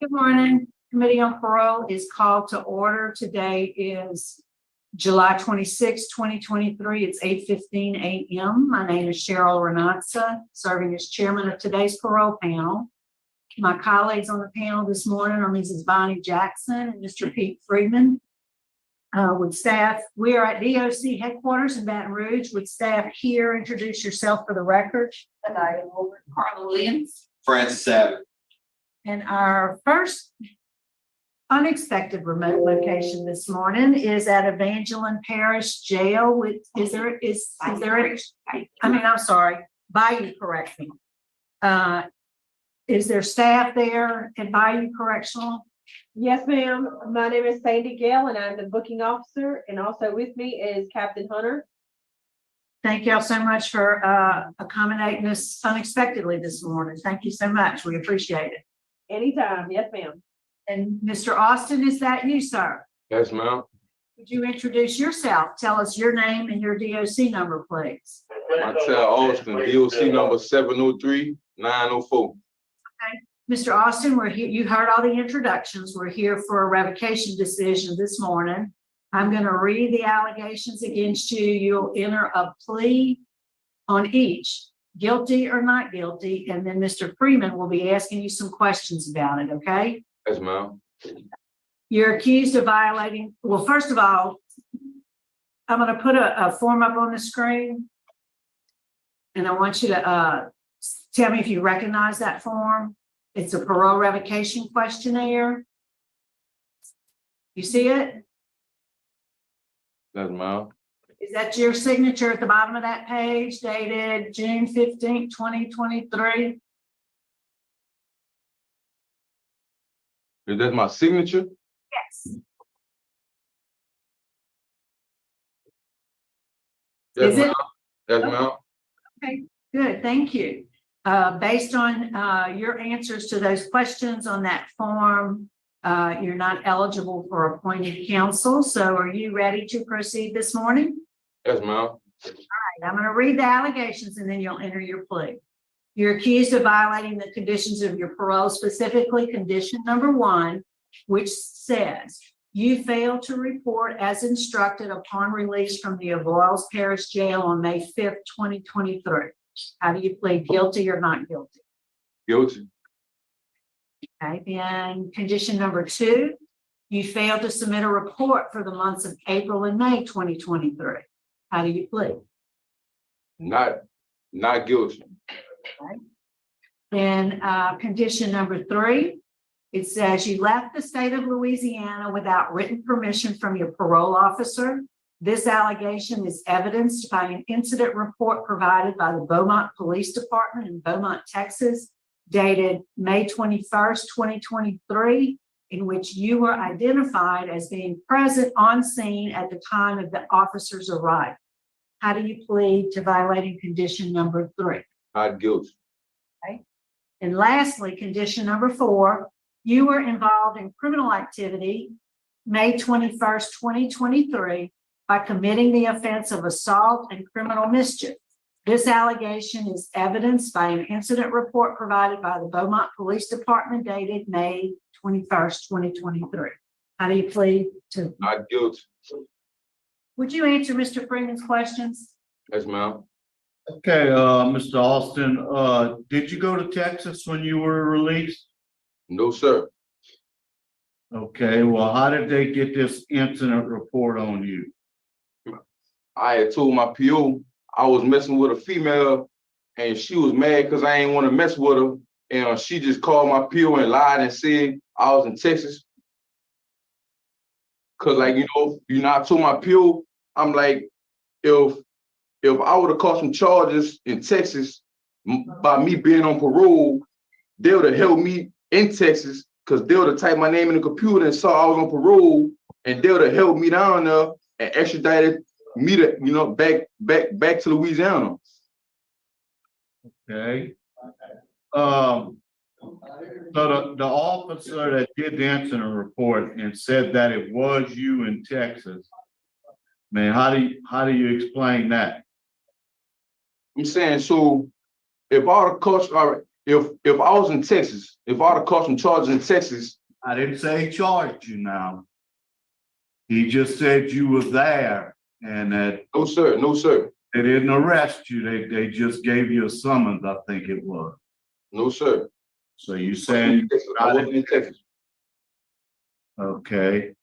Good morning. Committee on Parole is called to order. Today is July 26, 2023. It's 8:15 a.m. My name is Cheryl Renatza, serving as chairman of today's parole panel. My colleagues on the panel this morning are Mrs. Bonnie Jackson and Mr. Pete Freeman. With staff, we are at DOC headquarters in Baton Rouge. With staff here, introduce yourself for the record. And I am over Carla Williams. Francis Abbott. And our first unexpected remote location this morning is at Evangeline Parish Jail. Bayou Correctional. Is there staff there at Bayou Correctional? Yes, ma'am. My name is Sandy Gale and I'm the booking officer. And also with me is Captain Hunter. Thank y'all so much for accommodating us unexpectedly this morning. Thank you so much. We appreciate it. Anytime. Yes, ma'am. And Mr. Austin, is that you, sir? Yes, ma'am. Would you introduce yourself? Tell us your name and your DOC number, please. Montel Austin, DOC number 703-904. Mr. Austin, we're here. You heard all the introductions. We're here for a revocation decision this morning. I'm going to read the allegations against you. You'll enter a plea on each, guilty or not guilty, and then Mr. Freeman will be asking you some questions about it, okay? Yes, ma'am. You're accused of violating, well, first of all, I'm going to put a form up on the screen, and I want you to tell me if you recognize that form. It's a parole revocation questionnaire. You see it? Yes, ma'am. Is that your signature at the bottom of that page, dated June 15th, 2023? Is that my signature? Yes. Yes, Is it? ma'am. Yes, ma'am. Okay, good, thank you. Based on your answers to those questions on that form, you're not eligible for appointed counsel. So are you ready to proceed this morning? Yes, ma'am. I'm going to read the allegations and then you'll enter your plea. You're accused of violating the conditions of your parole, specifically condition number 1, which says you failed to report as instructed upon release from the Avoyelles Parish Jail on May 5th, 2023. How do you plead, guilty or not guilty? Guilty. Okay, then condition number 2, you failed to submit a report for the months of April and May 2023. How do you plead? Not guilty. Okay. Then condition number 3, it says you left the state of Louisiana without written permission from your parole officer. This allegation is evidenced by an incident report provided by the Beaumont Police Department in Beaumont, Texas, dated May 21st, 2023, in which you were identified as being present on scene at the time of the officer's arrival. How do you plead to violating condition number 3? Not guilty. Okay. And lastly, condition number 4, you were involved in criminal activity May 21st, 2023, by committing the offense of assault and criminal mischief. This allegation is evidenced by an incident report provided by the Beaumont Police Department dated May 21st, 2023. How do you plead to? Not guilty. Would you answer Mr. Freeman's questions? Yes, ma'am. Okay, Mr. Austin, did you go to Texas when you were released? No, sir. Okay, well, how did they get this incident report on you? I had told my PO I was messing with a female and she was mad because I ain't want to mess with her. And she just called my PO and lied and said I was in Texas. Cause like, I told my PO, I'm like, if I would have caught some charges in Texas by me being on parole, they would have held me in Texas because they would have typed my name in the computer and saw I was on parole, and they would have held me down there and extradited me to, back to Louisiana. Okay. So the officer that did the incident report and said that it was you in Texas, man, how do you explain that? I'm saying, so if I would have caught, all right, if I was in Texas, if I would caught some charges in Texas, I didn't say he charged you now. He just said you were there and that no sir, no sir, they didn't arrest you. They just gave you a summons, I think it was. no sir. So you saying, I wasn't in Texas. okay.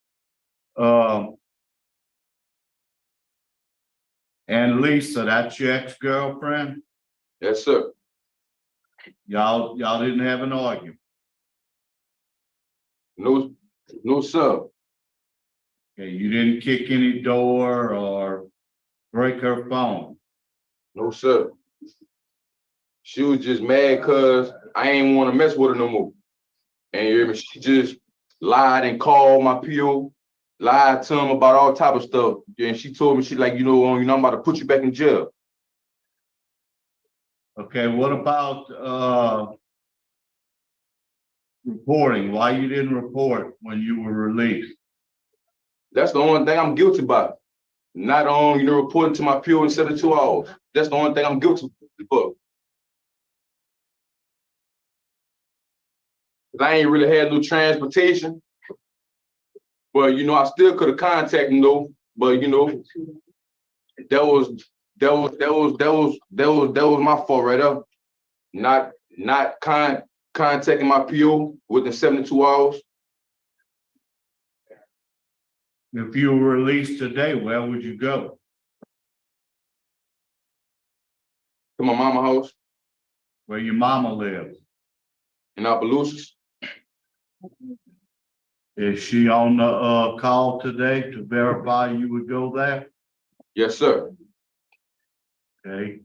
And Lisa, that's your ex-girlfriend? Yes, sir. Y'all didn't have an argument? No, no sir. Okay, you didn't kick any door or break her phone? No sir. She was just mad because I ain't want to mess with her no more. And you hear me? She just lied and called my PO, lied to him about all type of stuff. And she told me, she like, you know, I'm about to put you back in jail. Okay, what about reporting? Why you didn't report when you were released? That's the only thing I'm guilty about. Not on, reporting to my PO in 72 hours. That's the only thing I'm guilty for. I ain't really had no transportation. But I still could have contacted him though. But that was my fault right there. Not contacting my PO within 72 hours. If you were released today, where would you go? To my mama's house Where your mama lives? in Opelousas. Is she on the call today to verify you would go there? Yes, sir. Okay.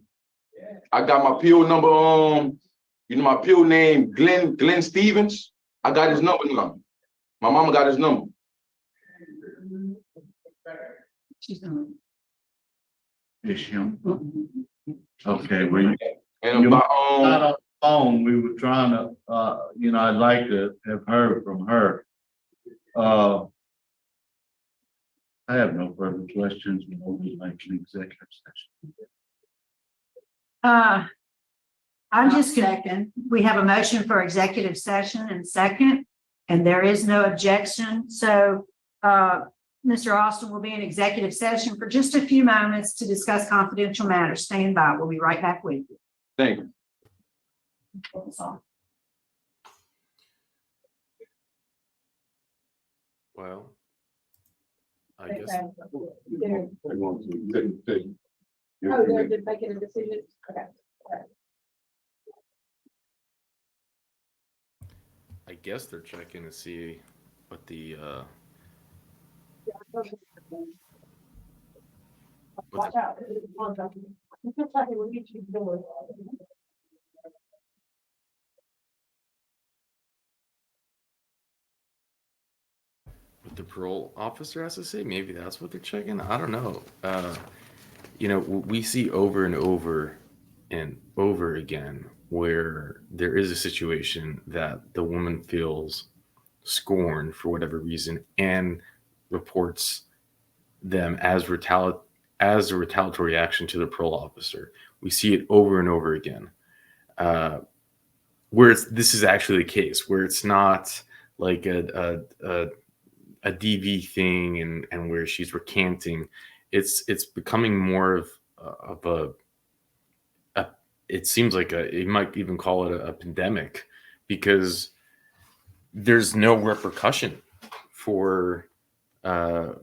I got my PO number. My PO name Glenn Stevens. I got his number now. My mama got his number. Is she on? Okay, well, you And You're about not on the phone. We were trying to, I'd like to have heard from her. I have no further questions. We would like an executive session. I'm just second. We have a motion for executive session and second, and there is no objection. So, Mr. Austin will be in executive session for just a few moments to discuss confidential matters. Stand by. We'll be right back with you. thank you. Well, I guess Oh, they're just making a decision, okay. I guess they're checking to see what the Watch out. what the parole officer has to say. Maybe that's what they're checking. I don't know. We see over and over and over again where there is a situation that the woman feels scorned for whatever reason and reports them as a retaliatory action to the parole officer. We see it over and over again. Where this is actually the case, where it's not like a DV thing and where she's recanting. It's becoming more of a it seems like you might even call it a pandemic, because there's no repercussion for when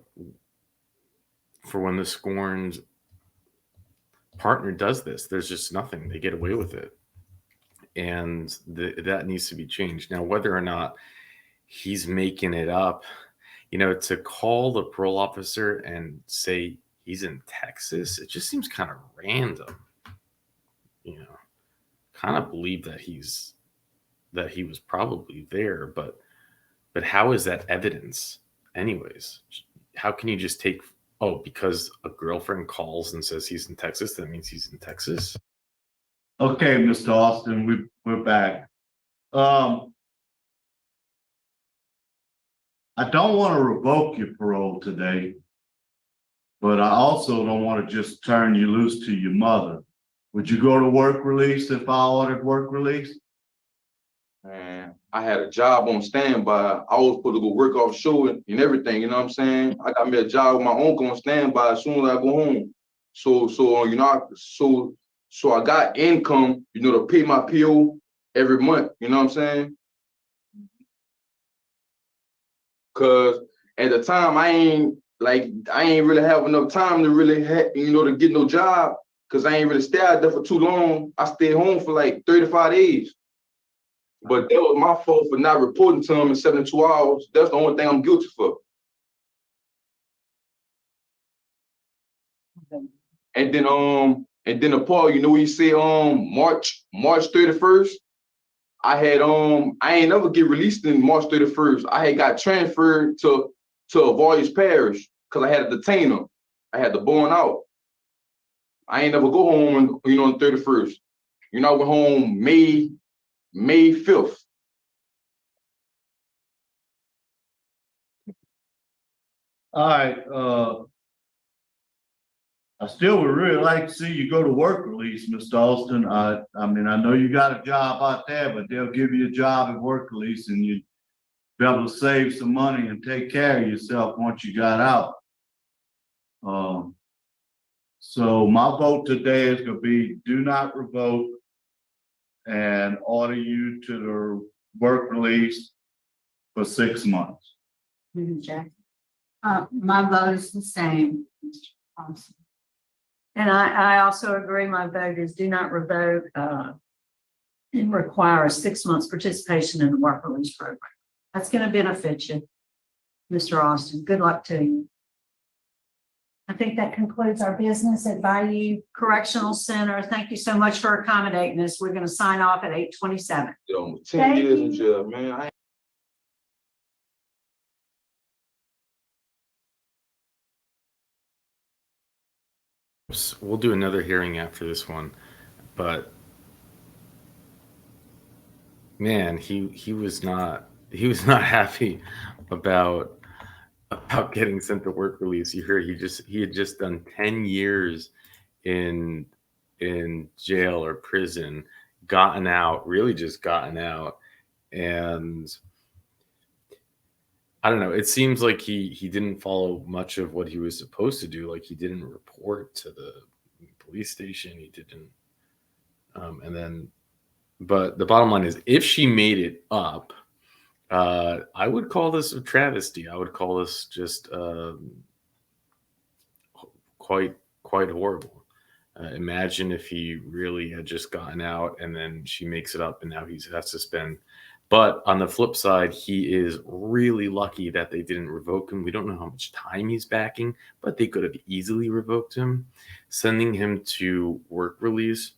the scorned partner does this. There's just nothing. They get away with it. And that needs to be changed. Now, whether or not he's making it up, to call the parole officer and say he's in Texas, it just seems kind of random. Kind of believe that he was probably there, but how is that evidence anyways? How can you just take, because a girlfriend calls and says he's in Texas, that means he's in Texas? Okay, Mr. Austin, we're back. I don't want to revoke your parole today, but I also don't want to just turn you loose to your mother. Would you go to work release if I ordered work release? And I had a job on standby. I was supposed to go work offshore and everything, you know what I'm saying? I got me a job with my uncle on standby as soon as I go home. So you know, so I got income, you know, to pay my PO every month, you know what I'm saying? Cause at the time I ain't really have enough time to really to get no job, cause I ain't really stay out there for too long. I stayed home for like 35 days. But that was my fault for not reporting to him in 72 hours. That's the only thing I'm guilty for. And then the part, you know, you say March 31st. I ain't never get released in March 31st. I had got transferred to a Voyage Parish because I had to detain him. I had to bond out. I ain't never go home on the 31st. You know, I went home May 5th. All right, I still would really like to see you go to work release, Mr. Austin. I mean, I know you got a job out there, but they'll give you a job at work release and you'd be able to save some money and take care of yourself once you got out. So my vote today is gonna be do not revoke and order you to the work release for 6 months. Jack. My vote is the same, Mr. Thompson. And I also agree, my vote is do not revoke, and require a 6 months participation in the work release program. That's gonna benefit you, Mr. Austin. Good luck to you. I think that concludes our business at Bayou Correctional Center. Thank you so much for accommodating us. We're gonna sign off at 8:27. 10 Thank years you. in jail, man. We'll do another hearing after this one, but man, he was not happy about getting sent to work release. You heard he had just done 10 years in jail or prison, gotten out, really just gotten out, and I don't know. It seems like he didn't follow much of what he was supposed to do. Like he didn't report to the police station. He didn't, and then. But the bottom line is, if she made it up, I would call this a travesty. I would call this just quite horrible. Imagine if he really had just gotten out and then she makes it up and now he has to spend. But on the flip side, he is really lucky that they didn't revoke him. We don't know how much time he's backing, but they could have easily revoked him. Sending him to work release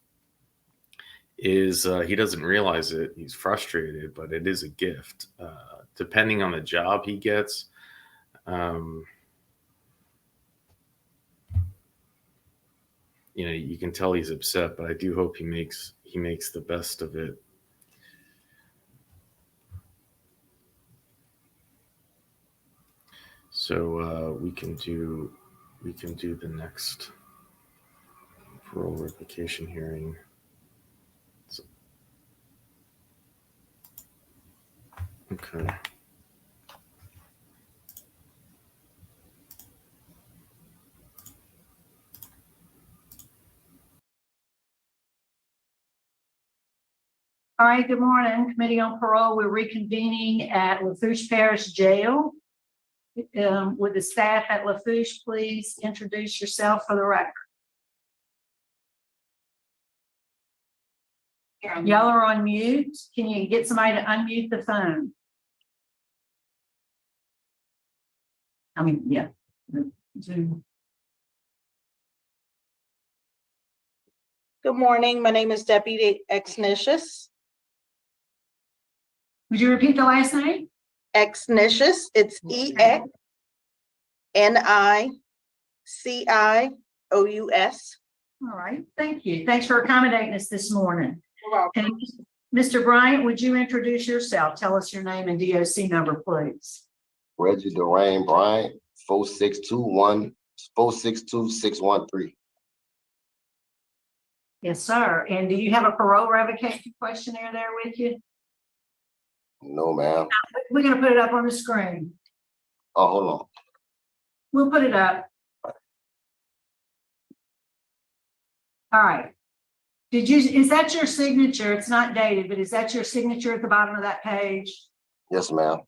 is he doesn't realize it. He's frustrated, but it is a gift. Depending on the job he gets, you can tell he's upset, but I do hope he makes the best of it. So we can do the next parole revocation hearing. Okay. All right, good morning, Committee on Parole. We're reconvening at Lafourche Parish Jail. With the staff at Lafourche, please introduce yourself for the record. Y'all are on mute. Can you get somebody to unmute the phone? I mean, yeah. Zoom. Good morning. My name is Deputy Exnicious. Would you repeat the last name? Exnicious. It's EXNICIOUS. All right, thank you. Thanks for accommodating us this morning. You're welcome. And Mr. Bryant, would you introduce yourself? Tell us your name and DOC number, please. Reggie Durant B 462-613. Yes, sir. And do you have a parole revocation questionnaire there with you? No, ma'am. We're gonna put it up on the screen. Oh, hold on. We'll put it up. All right. Is that your signature? It's not dated, but is that your signature at the bottom of that page? Yes, ma'am.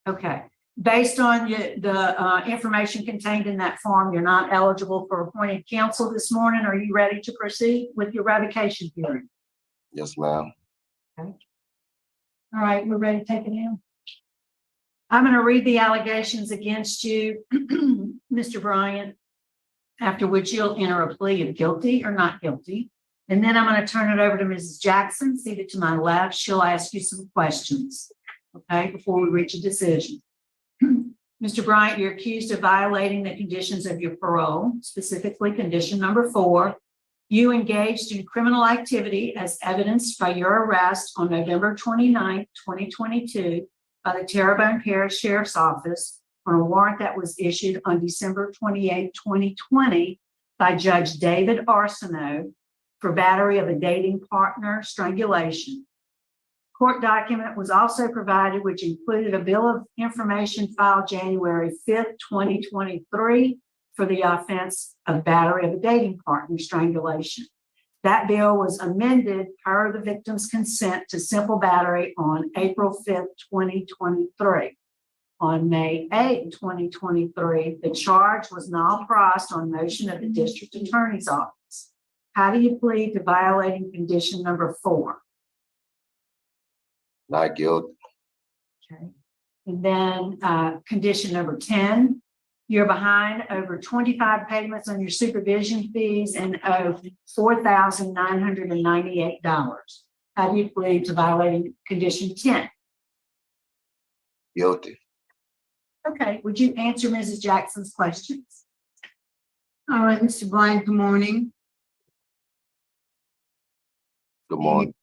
Okay. Based on the information contained in that form, you're not eligible for appointed counsel this morning. Are you ready to proceed with your revocation hearing? Yes, ma'am. All right, we're ready to take it in. I'm going to read the allegations against you, Mr. Bryant, after which you'll enter a plea of guilty or not guilty. And then I'm going to turn it over to Mrs. Jackson, seated to my left. She'll ask you some questions, okay, before we reach a decision. Mr. Bryant, you're accused of violating the conditions of your parole, specifically condition number 4. You engaged in criminal activity as evidenced by your arrest on November 29, 2022 by the Terrebonne Parish Sheriff's Office on a warrant that was issued on December 28, 2020 by Judge David Arsenault for battery of a dating partner strangulation. Court document was also provided, which included a bill of information filed January 5th, 2023 for the offense of battery of a dating partner strangulation. That bill was amended per the victim's consent to simple battery on April 5th, 2023. On May 8th, 2023, the charge was null pros on motion of the district attorney's office. How do you plead to violating condition number 4? Not guilty. Okay. And then condition number 10, you're behind over 25 payments on your supervision fees and owe $4,998. How do you plead to violating condition 10? Guilty. Okay, would you answer Mrs. Jackson's questions? All right, Mr. Bryant, good morning. Good morning.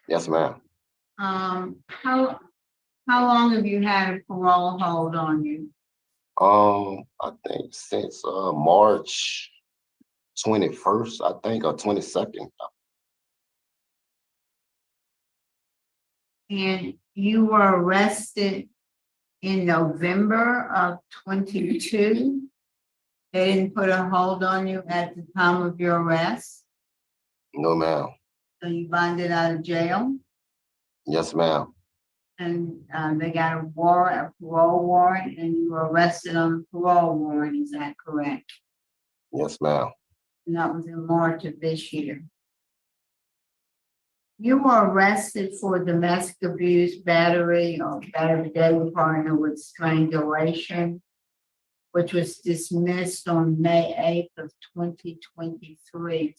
Yes, ma'am. How long have you had a parole hold on you? I think since March 21st, I think, or 22nd. And you were arrested in November of 22. They didn't put a hold on you at the time of your arrest, No, ma'am. so you bonded out of jail, Yes, ma'am. and they got a warrant, a parole warrant, and you were arrested on a parole warrant. Is that correct? Yes, ma'am. And that was in March of this year. You were arrested for domestic abuse, battery, or battery dating partner with strangulation, which was dismissed on May 8th of 2023.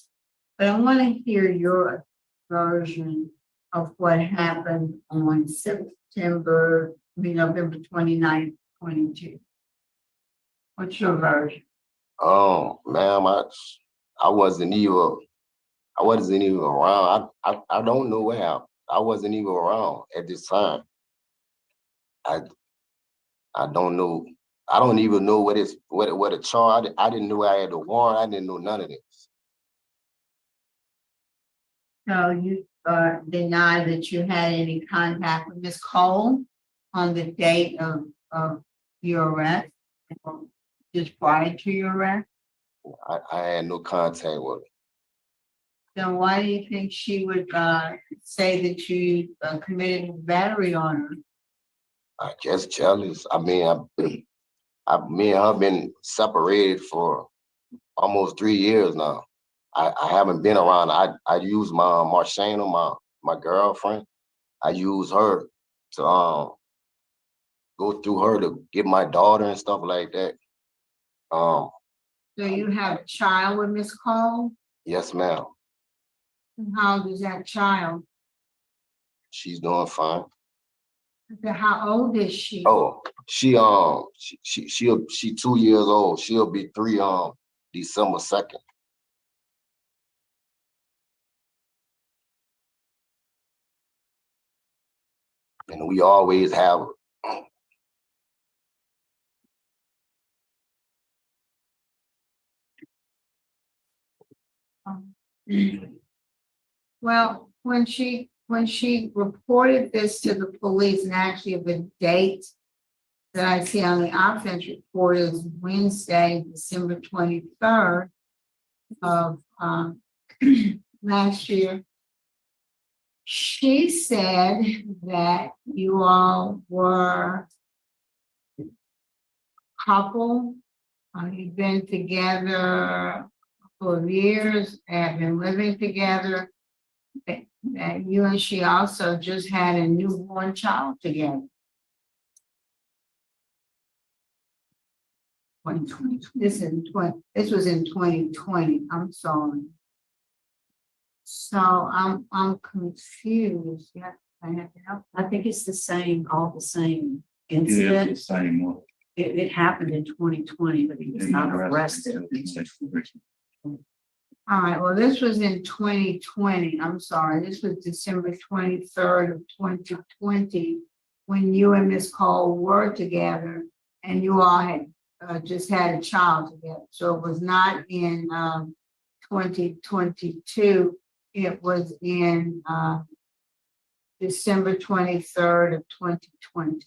But I want to hear your version of what happened on November 29th, 22. What's your version? Ma'am, I wasn't even around. I don't know where I wasn't even around at this time. I don't know. I don't even know what a charge. I didn't know I had a warrant. I didn't know none of this. So you deny that you had any contact with Ms. Cole on the date of your arrest, or just prior to your arrest? I had no contact with her. Then why do you think she would say that you committed battery on her? I guess jealous. I mean, me and her been separated for almost 3 years now. I haven't been around. I use my Marshana, my girlfriend. I use her to go through her to get my daughter and stuff like that. So you have a child with Miss Cole? Yes, ma'am. And how old is that child? She's doing fine. Okay, how old is she? Oh, she 2 years old. She'll be 3 December 2nd. And we always have. Well, when she when she reported this to the police, and actually the date that I see on the offense report is Wednesday, December 23rd of last year. She said that you all were a couple, you've been together a couple of years, have been living together, that you and she also just had a newborn child together. 2020. This was in 2020. I'm sorry. So I'm confused. Yeah, I have to help. I think it's the same, all the same It is incident. the same one. It happened in 2020, but he was not arrested. All right, well, this was in 2020. I'm sorry, this was December 23rd of 2020, when you and Miss Cole were together and you all had just had a child together. So it was not in 2022. It was in December 23rd of 2020.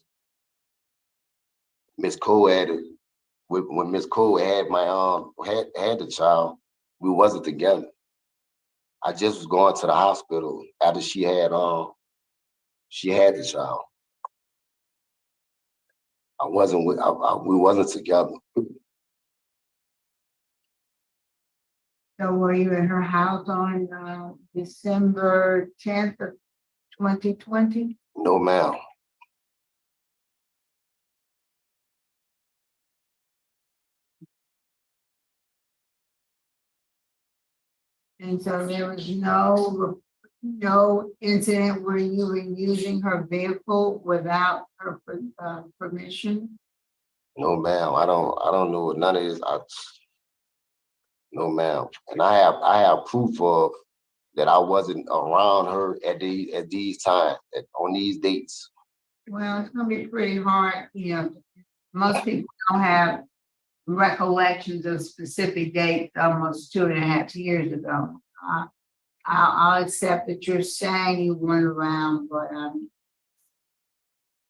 Miss Cole had it, when Miss Cole had had the child, we wasn't together. I just was going to the hospital after she had the child. We wasn't together. So were you in her house on December 10th of 2020? No, ma'am. And so there was no incident where you were using her vehicle without her permission? No, ma'am. I don't know none of this. No, ma'am. And I have proof of that I wasn't around her at these times, on these dates. Well, it's gonna be pretty hard, most people don't have recollections of specific dates almost 2.5 years ago. I'll accept that you're saying you weren't around, but I'm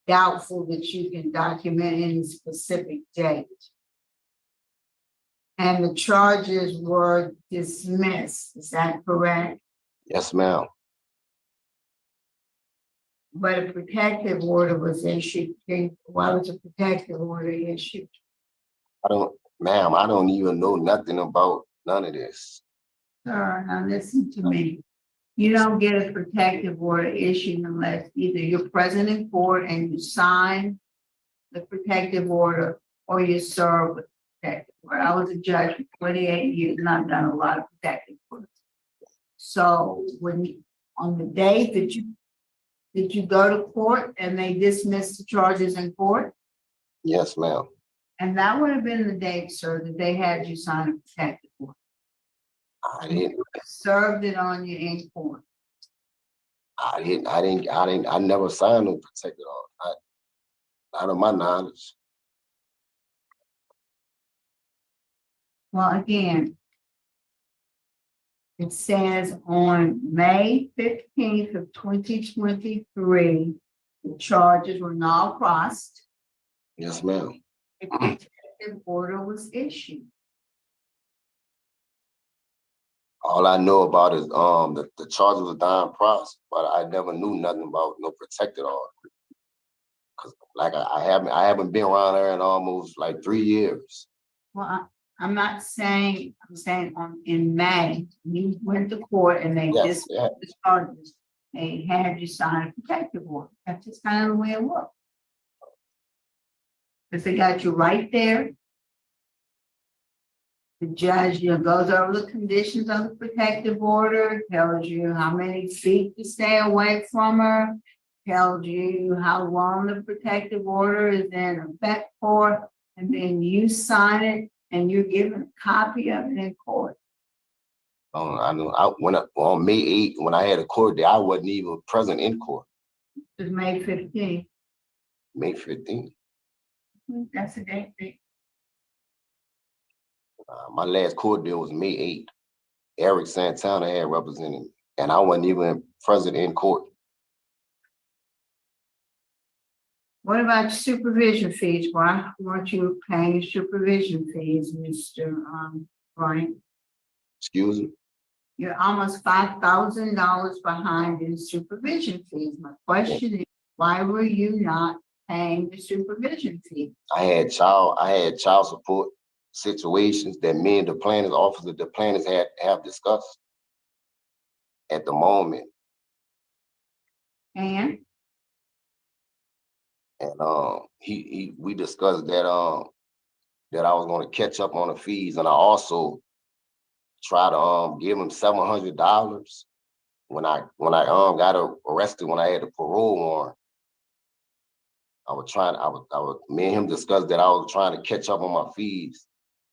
doubtful that you can document any specific date. And the charges were dismissed, is that correct? Yes, ma'am. But a protective order was issued. Why was a protective order issued? Ma'am, I don't even know nothing about none of this. Sir, now listen to me. You don't get a protective order issued unless either you're present in court and you sign the protective order, or you serve with protective order. I was a judge for 28 years and I've done a lot of protective orders. So on the day that did you go to court and they dismissed the charges in court? Yes, ma'am. And that would have been the date, sir, that they had you sign a protective order. I didn't. Served it on you in court. I never signed no protected order. Not of my knowledge. Well, again, it says on May 15th of 2023, the charges were now crossed. Yes, ma'am. A protective order was issued. All I know about is the charges was down process, but I never knew nothing about no protected order. Cause like I haven't been around her in almost like 3 years. Well, I'm not saying, I'm saying in May, you went to court and they Yes, dismissed yeah. the charges. They had you sign a protective order. That's just kind of the way it works. If they got you right there, the judge, goes over the conditions of the protective order, tells you how many feet to stay away from her, tells you how long the protective order is in effect for, and then you sign it and you're given a copy of it in court. I know. On May 8th, when I had a court day, I wasn't even present in court. It was May 15th. May 15th. That's the date. My last court day was May 8th. Eric Santana had represented me, and I wasn't even present in court. What about supervision fees? Why weren't you paying supervision fees, Mr. Bryant? Excuse me. You're almost $5,000 behind in supervision fees. My question is, why were you not paying the supervision fee? I had child support situations that me and the planners officer, the planners have discussed at the moment. And And we discussed that I was gonna catch up on the fees, and I also try to give him $700 when I got arrested when I had the parole warrant. Me and him discussed that I was trying to catch up on my fees.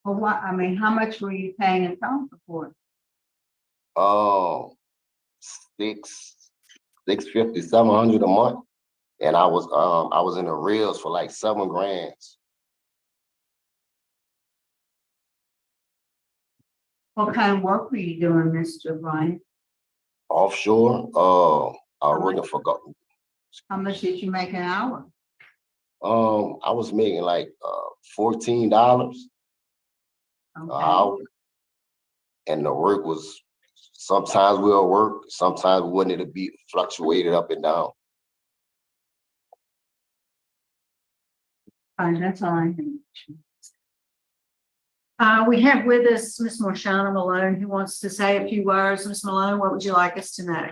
well, what, I mean, how much were you paying in child support? Um, 650, 700 a month, and I was in the reels for like 7 grand. What kind of work were you doing, Mr. Bryant? Offshore, I was working for How much did you make an hour? I was making like $14 an Okay. hour, and the work was sometimes we'll work, sometimes we wouldn't. It'd be fluctuated up and down. Fine, that's all I think. We have with us Ms. Morshana Malone, who wants to say a few words. Ms. Malone, what would you like us to know?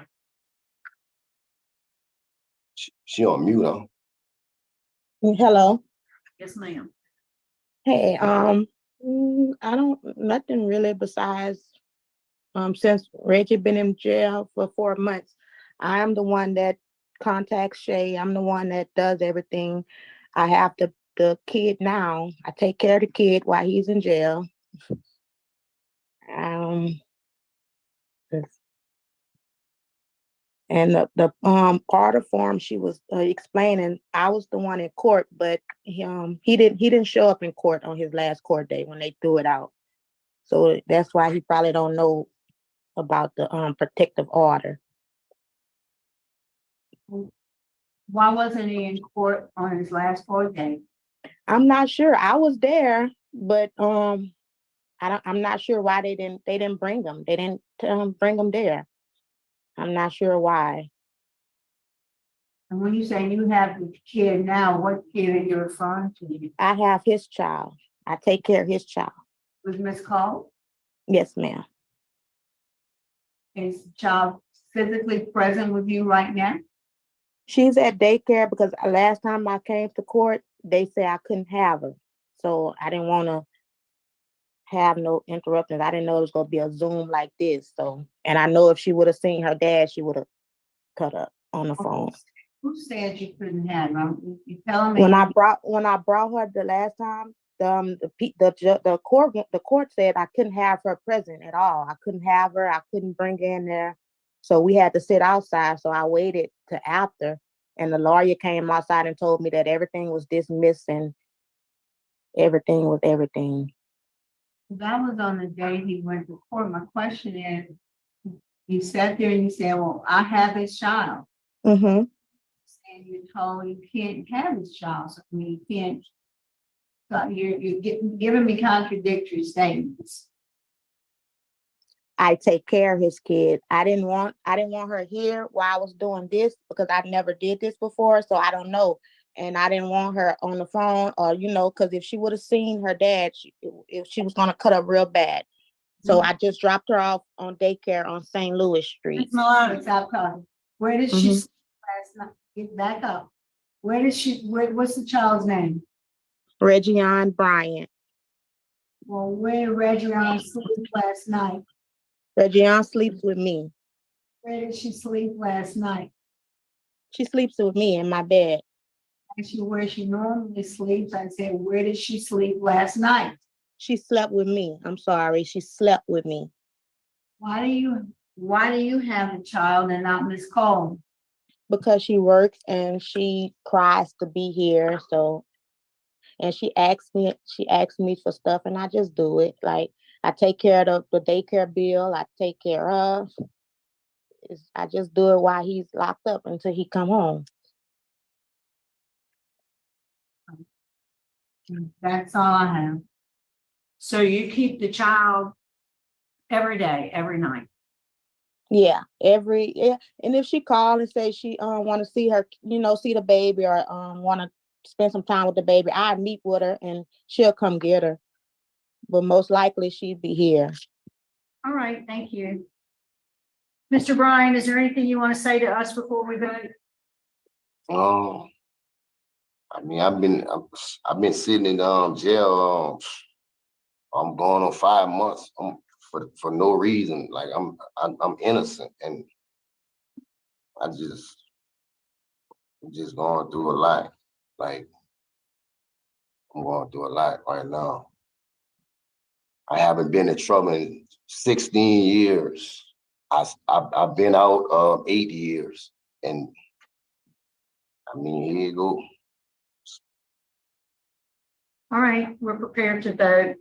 She on mute, huh? Hello. Yes, ma'am. Hey, I don't, nothing really besides, since Reggie been in jail for 4 months, I am the one that contacts Shay. I'm the one that does everything. I have the kid now. I take care of the kid while he's in jail. And the Carter form she was explaining, I was the one in court, but he didn't show up in court on his last court date when they threw it out. So that's why he probably don't know about the protective order. Why wasn't he in court on his last court date? I'm not sure. I was there, but I'm not sure why they didn't bring him. They didn't bring him there. I'm not sure why. And when you say you have the kid now, what kid are you referring to? I have his child. I take care of his child. Was Miss Cole? Yes, ma'am. Is the child physically present with you right now? She's at daycare because last time I came to court, they said I couldn't have her. So I didn't want to have no interruptions. I didn't know it was going to be a Zoom like this. So, and I know if she would have seen her dad, she would have cut up on the phone. Who said you couldn't have her? You telling me? When I brought her the last time, the court said I couldn't have her present at all. I couldn't have her. I couldn't bring her in there. So we had to sit outside. So I waited to after, and the lawyer came outside and told me that everything was dismissed and everything was everything. That was on the day he went to court. My question is, you sat there and you said, well, I have his child. Mm-hmm. And you're told you can't have his child. So I mean, you can't. So you're giving me contradictory statements. I take care of his kid. I didn't want her here while I was doing this because I never did this before, so I don't know. And I didn't want her on the phone, or because if she would have seen her dad, she was gonna cut up real bad. So I just dropped her off on daycare on St. Louis Street. Ms. Malone, stop calling. Where did she sleep last night? Get back up. What's the child's name? Reggie Bryant. Well, where did Reggie sleep last night? Reggie sleeps with me. Where did she sleep last night? She sleeps with me in my bed. Asked you where she normally sleeps. I said, where did she sleep last night? She slept with me. I'm sorry. She slept with me. Why do you have a child and not Miss Cole? Because she works and she cries to be here. So, and she asks me for stuff and I just do it. Like I take care of the daycare bill. I take care of. I just do it while he's locked up until he come home. That's all I have. So you keep the child every day, every night. Yeah, and if she call and say she want to see her, see the baby or want to spend some time with the baby, I meet with her and she'll come get her. But most likely she'd be here. All right, thank you. Mr. Bryan, is there anything you want to say to us before we vote? I mean, I've been sitting in jail. I'm going on 5 months for no reason. Like I'm innocent, and I'm just going through a lot. Like I'm going through a lot right now. I haven't been in trouble in 16 years. I've been out 8 years, and I mean, here you go. All right, we're prepared to vote.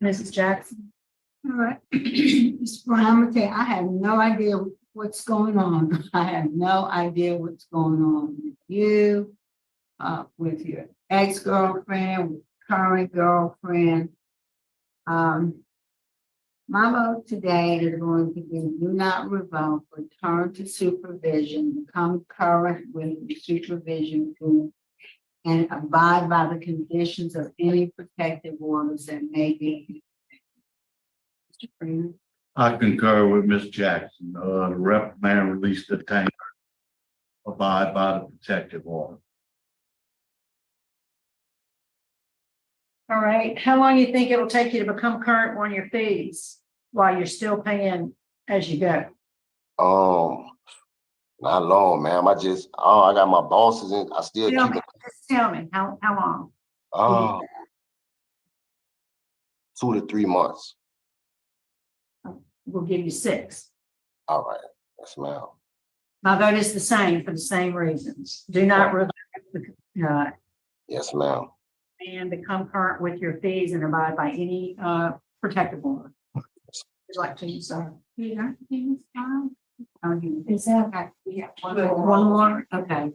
Mrs. Jackson? All right. Mr. Brown, I'm gonna tell you, I have no idea what's going on. I have no idea what's going on with you, with your ex-girlfriend, with current girlfriend. My vote today is going to be do not revoke, return to supervision, become current with the supervision group, and abide by the conditions of any protective orders that may be. Mr. Freeman? I concur with Ms. Jackson. The reprimand release the tanker. Abide by the protective order. All right, how long you think it'll take you to become current on your fees while you're still paying as you go? Not long, ma'am. I got my bosses in. I still Tell keep me, it. just tell me, how long? 2 to 3 months. We'll give you 6. All right. Yes, ma'am. My vote is the same for the same reasons. Do not revoke Yes, ma'am. and become current with your fees and abide by any protective order. Would you like to use that? Yeah. Is that we have one more? Okay.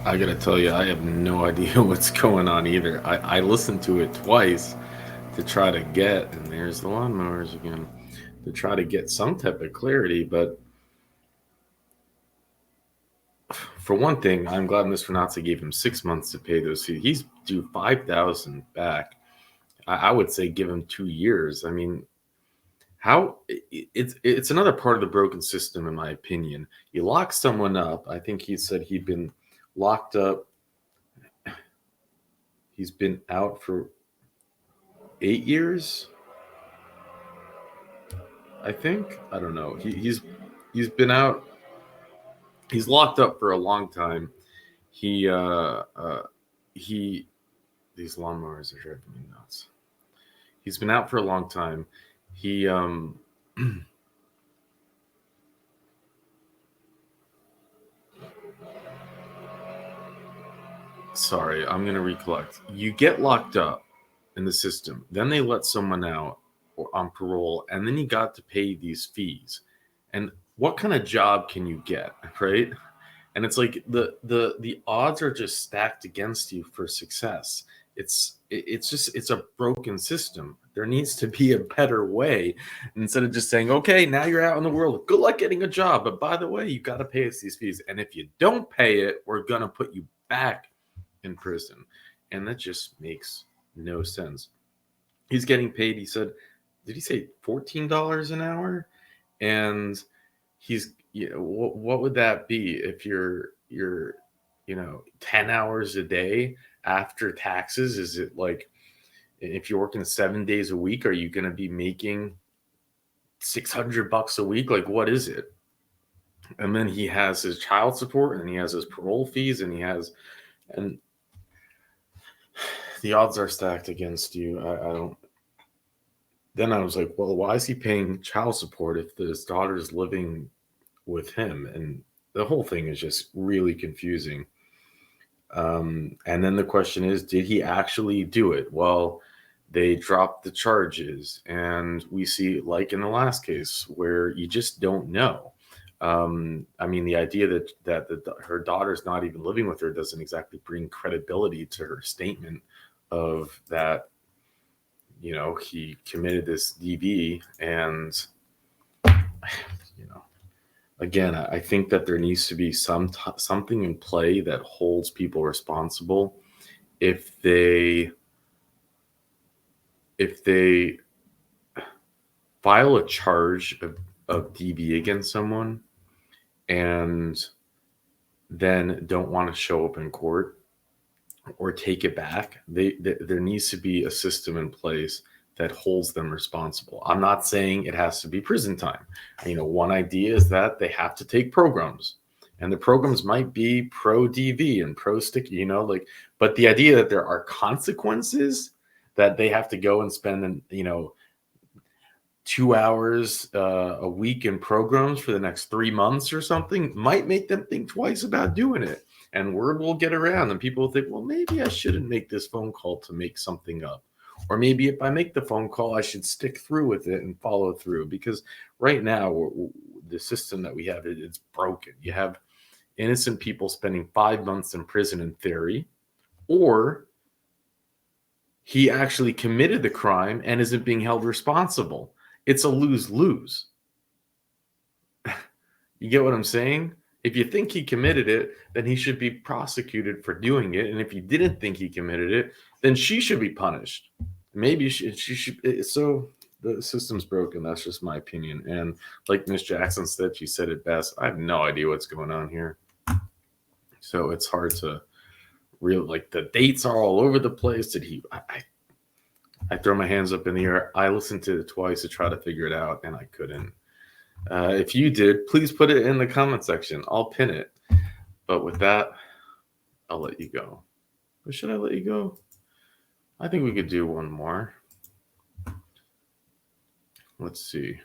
I gotta tell you, I have no idea what's going on either. I listened to it twice to try to get, and there's the lawnmowers again, to try to get some type of clarity. But for one thing, I'm glad Mr. Nazi gave him 6 months to pay those fees. He's due $5,000 back. I would say give him 2 years. I mean, how it's another part of the broken system, in my opinion. You lock someone up. I think he said he'd been locked up. He's been out for 8 years. I think. I don't know. He's been out. He's locked up for a long time. He these lawnmowers are driving me nuts. He's been out for a long time. He sorry, I'm gonna recollect. You get locked up in the system, then they let someone out or on parole, and then you got to pay these fees. And what kind of job can you get, right? And it's like the odds are just stacked against you for success. It's a broken system. There needs to be a better way instead of just saying, okay, now you're out in the world. Good luck getting a job. But by the way, you got to pay us these fees. And if you don't pay it, we're going to put you back in prison. And that just makes no sense. He's getting paid, he said, did he say $14 an hour? And he's, what would that be if you're 10 hours a day after taxes? Is it like, if you're working 7 days a week, are you going to be making $600 a week? Like, what is it? And then he has his child support, and he has his parole fees, and the odds are stacked against you. I don't. Then I was like, well, why is he paying child support if his daughter's living with him? And the whole thing is just really confusing. And then the question is, did he actually do it? Well, they drop the charges, and we see, like in the last case, where you just don't know. I mean, the idea that her daughter's not even living with her doesn't exactly bring credibility to her statement of that, you know, he committed this DV. And, you know, again, I think that there needs to be something in play that holds people responsible if they file a charge of DV against someone and then don't want to show up in court or take it back. There needs to be a system in place that holds them responsible. I'm not saying it has to be prison time. You know, one idea is that they have to take programs, and the programs might be pro DV and pro stick, you know, like, but the idea that there are consequences that they have to go and spend, you know, 2 hours a week in programs for the next 3 months or something might make them think twice about doing it. And word will get around and people will think, well, maybe I shouldn't make this phone call to make something up. Or maybe if I make the phone call, I should stick through with it and follow through. Because right now, the system that we have, it's broken. You have innocent people spending 5 months in prison in theory, or he actually committed the crime and isn't being held responsible. It's a lose-lose. You get what I'm saying? If you think he committed it, then he should be prosecuted for doing it. And if you didn't think he committed it, then she should be punished. Maybe she should. So the system's broken. That's just my opinion. And like Miss Jackson said, she said it best. I have no idea what's going on here. So it's hard to like the dates are all over the place. Did he? I throw my hands up in the air. I listened to it twice to try to figure it out, and I couldn't. If you did, please put it in the comment section. I'll pin it. But with that, I'll let you go. Or should I let you go? I think we could do one more. Let's see.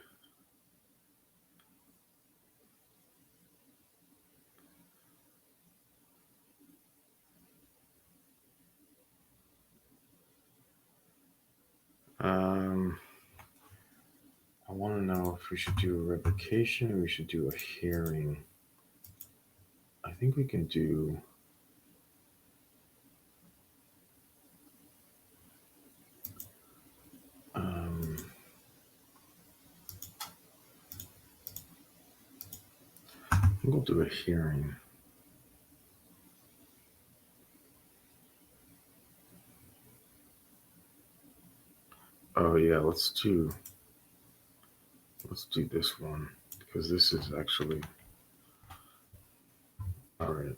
I want to know if we should do a revocation or we should do a hearing. I think we can do. I think we'll do a hearing. Oh yeah, let's do this one because this is actually all right.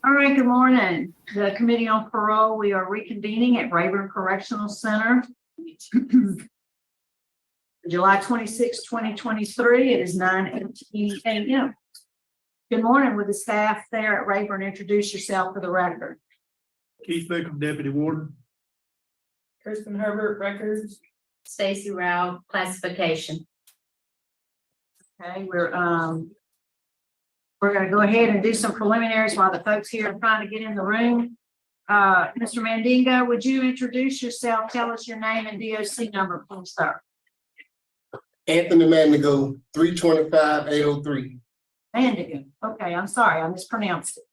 All right, good morning. The Committee on Parole, we are reconvening at Rayburn Correctional Center. July 26, 2023. It is 9:18 a.m. Good morning. With the staff there at Rayburn, introduce yourself for the record. Keith Bickham, Deputy Warden. Kristen Herbert, records. Stacy Rao, classification. Okay, we're going to go ahead and do some preliminaries while the folks here are trying to get in the room. Mr. Mandingo, would you introduce yourself? Tell us your name and DOC number, please, sir. Anthony Mandigo, 325-803. Mandigo. Okay, I'm sorry, I mispronounced it.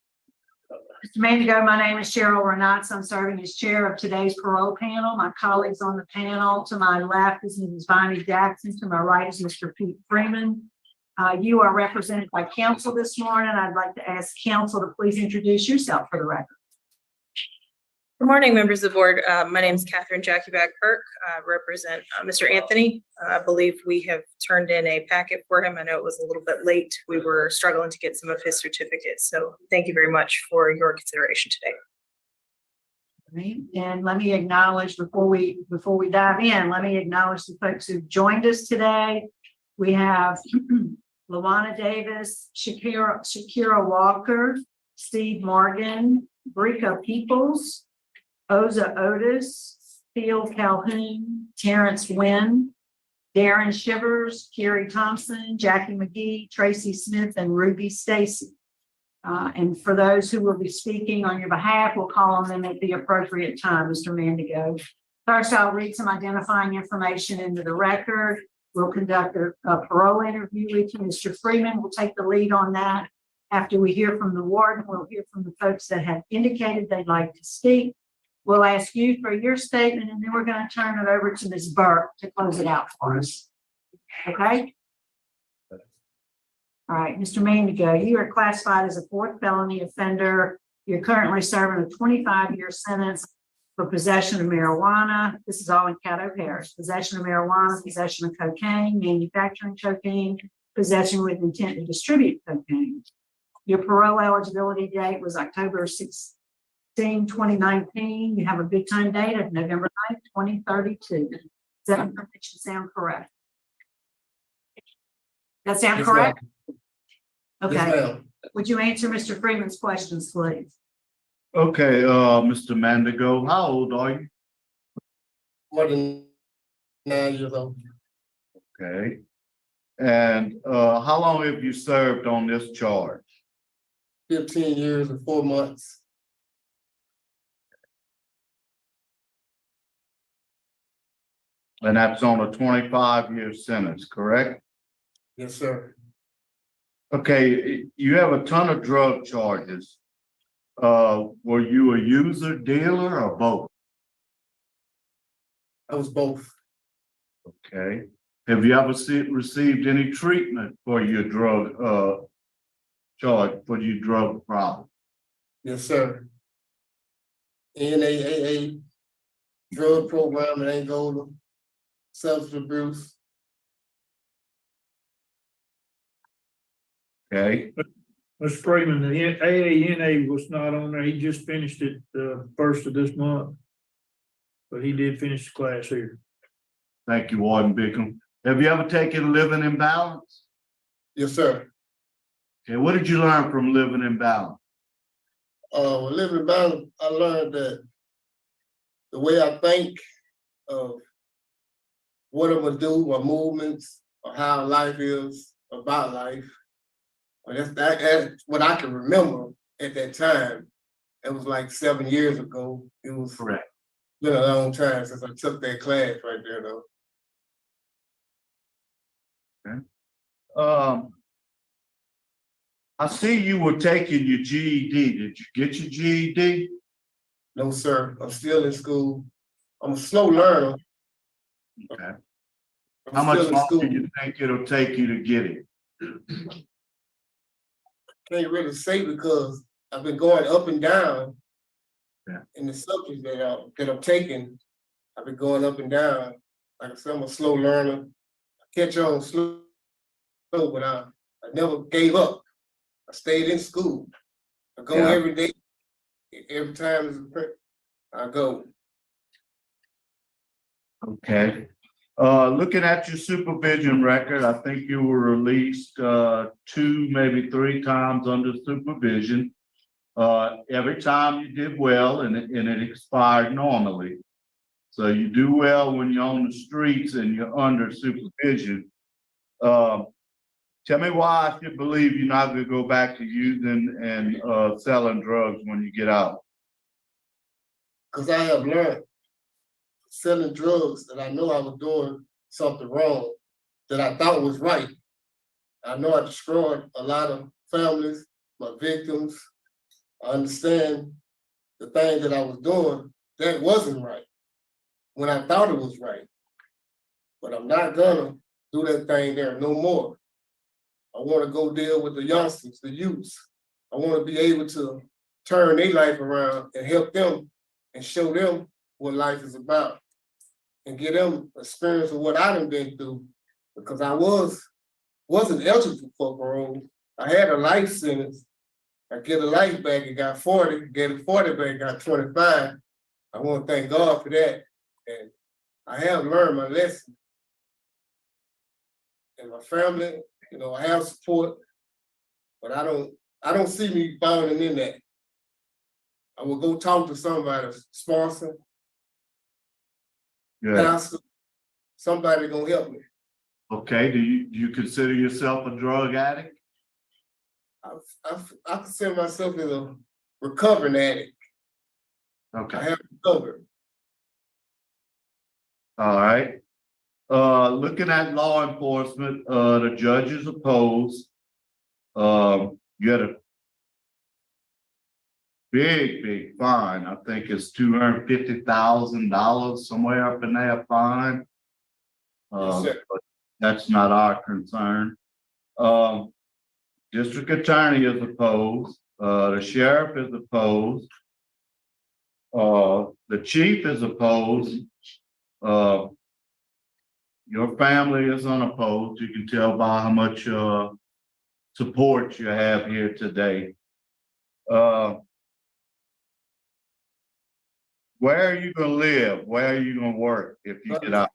Mr. Mandigo, my name is Cheryl Renatz. I'm serving as chair of today's parole panel. My colleagues on the panel, to my left is Mrs. Bonnie Jackson. To my right is Mr. Pete Freeman. You are represented by counsel this morning. I'd like to ask counsel to please introduce yourself for the record. Good morning, members of the board. My name is Catherine Jackie Bag-Kirk. I represent Mr. Anthony. I believe we have turned in a packet for him. I know it was a little bit late. We were struggling to get some of his certificates. So thank you very much for your consideration today. Right. And let me acknowledge before we dive in, let me acknowledge the folks who've joined us today. We have Lawana Davis, Shakira Walker, Steve Morgan, Brica Peoples, Oza Otis, Phil Calhoun, Terrence Wynn, Darren Shivers, Kerry Thompson, Jackie McGee, Tracy Smith, and Ruby Stacy. And for those who will be speaking on your behalf, we'll call on them at the appropriate time, Mr. Mandigo. First, I'll read some identifying information into the record. We'll conduct a parole interview with you. Mr. Freeman will take the lead on that. After we hear from the warden, we'll hear from the folks that have indicated they'd like to speak. We'll ask you for your statement, and then we're going to turn it over to Ms. Burke to close it out for us. Okay? All right, Mr. Mandigo, you are classified as a fourth felony offender. You're currently serving a 25-year sentence for possession of marijuana. This is all in Caddo Parish. Possession of marijuana, possession of cocaine, manufacturing cocaine, possession with intent to distribute cocaine. Your parole eligibility date was October 16, 2019. You have a good time date of November 9th, 2032. Does that information sound correct? That sound Yes, correct? ma'am. Okay. Yes, ma'am. Would you answer Mr. Freeman's questions, please? Okay, Mr. Mandigo, how old are you? More than 9 years old. Okay. And how long have you served on this charge? 15 years and 4 months. And that's on a 25-year sentence, correct? Yes, sir. Okay, you have a ton of drug charges. Were you a user, dealer, or both? I was both. Okay. Have you ever received any treatment for your drug charge, for your drug problem? Yes, sir. NAAA, drug program in Angola, substance abuse. Okay, Mr. Freeman, the AANA was not on there. He just finished it first of this month. But he did finish the class here. thank you, Warden Bickham. Have you ever taken Living in Balance? Yes, sir. Okay, what did you learn from Living in Balance? Living balance, I learned that the way I think of what I'm gonna do, my movements, or how life is about life. That's what I can remember at that time. It was like 7 years ago. It was Correct. been a long time since I took that class right there, though. I see you were taking your GED. Did you get your GED? No, sir. I'm still in school. I'm a slow learner. Okay. I'm How much still in longer school. do you think it'll take you to get it? Can't really say because I've been going up and down. Yeah. In the subjects that I'm taking. I've been going up and down. Like I said, I'm a slow learner. I catch on slow, but I never gave up. I stayed in school. I go Yeah. every day. Every time I go. Okay. Looking at your supervision record, I think you were released 2, maybe 3 times under supervision. Every time you did well and it expired normally. So you do well when you're on the streets and you're under supervision. Tell me why I should believe you're not gonna go back to using and selling drugs when you get out. Because I have learned selling drugs that I know I was doing something wrong that I thought was right. I know I destroyed a lot of families, my victims. I understand the thing that I was doing that wasn't right when I thought it was right. But I'm not gonna do that thing there no more. I want to go deal with the youngsters, the youths. I want to be able to turn their life around and help them and show them what life is about and give them experience of what I done been through because I wasn't eligible for parole. I had a life sentence. I get a life back and got 40, get a 40 back, got 25. I want to thank God for that. And I have learned my lesson. And my family, I have support, but I don't see me bounding in that. I will go talk to somebody, sponsor, Yeah. pastor, somebody gonna help me. Okay. Do you consider yourself a drug addict? I consider myself as a recovering addict. I Okay, have recovered. all right. Looking at law enforcement, the judge is opposed. You had a big fine. I think it's $250,000, somewhere up in there fine. Yes, sir. But that's not our concern. District attorney is opposed, the sheriff is opposed. The chief is opposed. Your family is unopposed. You can tell by how much, support you have here today. Where are you gonna live? Where are you gonna work if you get out?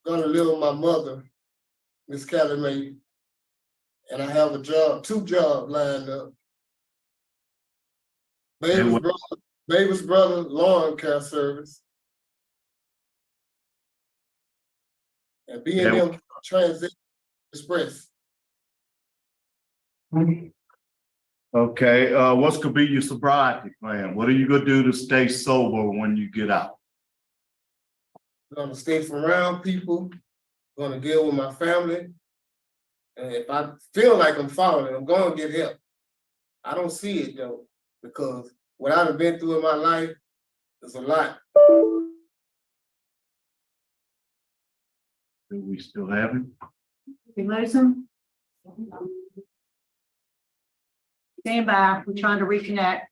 Gonna live with my mother, Miss Callie Mae. And I have a job, 2 jobs lined up. And Baby's brother lawn care service. And B&M Transit Express. Okay, what's gonna be your sobriety plan? What are you gonna do to stay sober when you get out? Gonna stay from around people, gonna deal with my family. And if I feel like I'm falling, I'm gonna get help. I don't see it though, because what I've been through in my life is a lot. Do we still have him? We lose him? Stand by, we're trying to reconnect.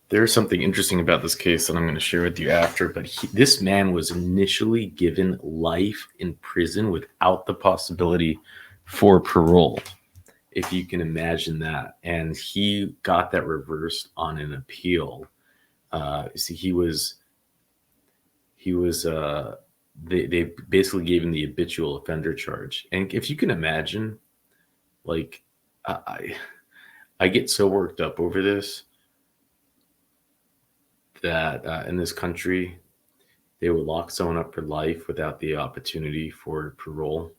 There's something interesting about this case that I'm going to share with you after, but this man was initially given life in prison without the possibility for parole, if you can imagine that. And he got that reversed on an appeal. They basically gave him the habitual offender charge. And if you can imagine, like, I get so worked up over this, that in this country, they would lock someone up for life without the opportunity for parole.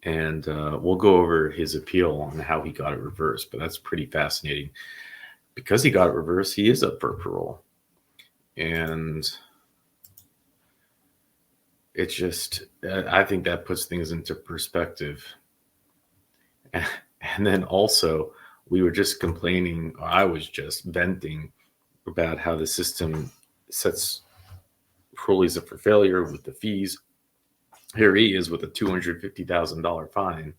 And we'll go over his appeal on how he got it reversed, but that's pretty fascinating. Because he got it reversed, he is up for parole. And it's just, I think that puts things into perspective. And then also, we were just complaining, or I was just venting about how the system sets parolees up for failure with the fees. Here he is with a $250,000 fine.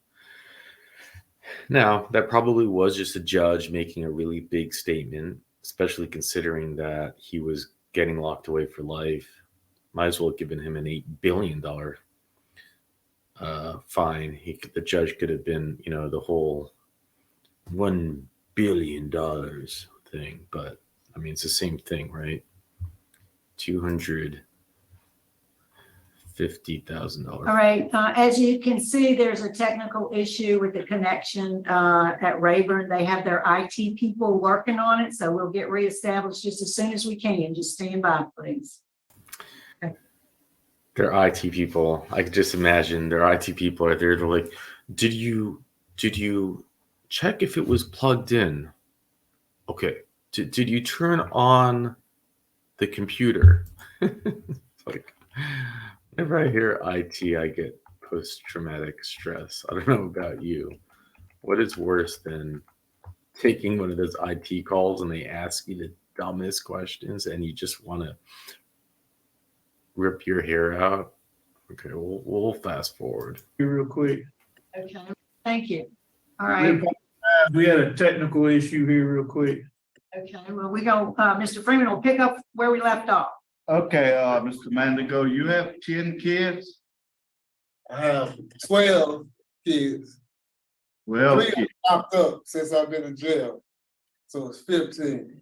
Now, that probably was just a judge making a really big statement, especially considering that he was getting locked away for life. Might as well have given him an $8 billion fine. The judge could have been, the whole $1 billion thing, but I mean, it's the same thing, right? $250,000. All right, as you can see, there's a technical issue with the connection at Rayburn. They have their IT people working on it, so we'll get reestablished just as soon as we can. Just stand by, please. Their IT people, I could just imagine their IT people are there. They're like, did you check if it was plugged in? Okay. Did you turn on the computer? Like, whenever I hear IT, I get post-traumatic stress. I don't know about you. What is worse than taking one of those IT calls and they ask you the dumbest questions and you just want to rip your hair out? Okay, we'll fast forward. Real quick. Okay, thank you. All right, We had a technical issue here real quick. okay, well, Mr. Freeman will pick up where we left off. Okay, Mr. Mandigo, you have 10 kids? I have 12 kids. Well, Three have popped up since I've been in jail. So it's 15.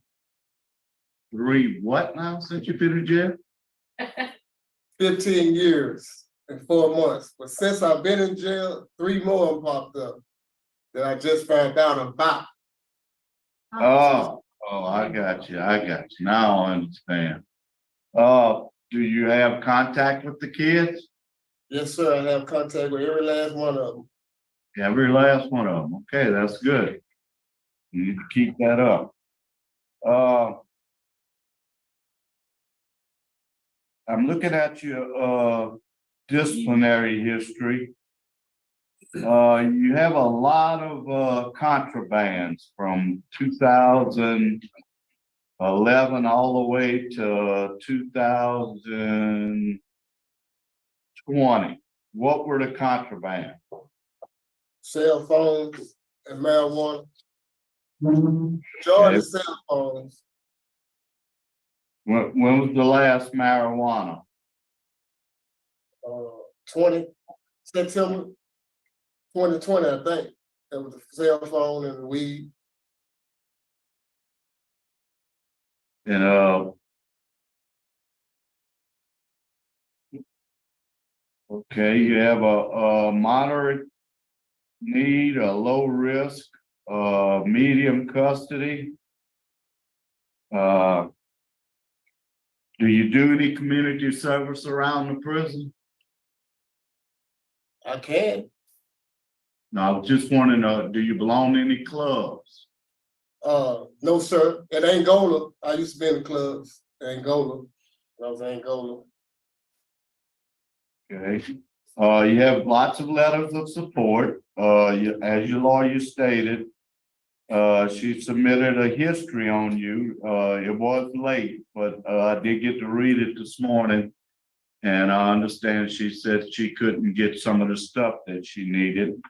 3 what now since you've been in jail? 15 years and 4 months. But since I've been in jail, 3 more have popped up that I just found out about. Oh, I got you. Now I understand. Do you have contact with the kids? Yes, sir. I have contact with every last one of them. Every last one of them. Okay, that's good. You need to keep that up. I'm looking at your disciplinary history. You have a lot of contrabands from 2011 all the way to 2020. What were the contraband? Cell phones and marijuana. Majority cell phones. When was the last marijuana? 20 September 2020, I think. That was the cell phone and the weed. And okay, you have a moderate need, a low risk, medium custody. Do you do any community service around the prison? I can. No, I was just wondering, do you belong to any clubs? No, sir. In Angola, I used to be in the clubs. Angola. I was in Angola. Okay. You have lots of letters of support. As your lawyer stated, she submitted a history on you. It was late, but I did get to read it this morning. And I understand she said she couldn't get some of the stuff that she needed.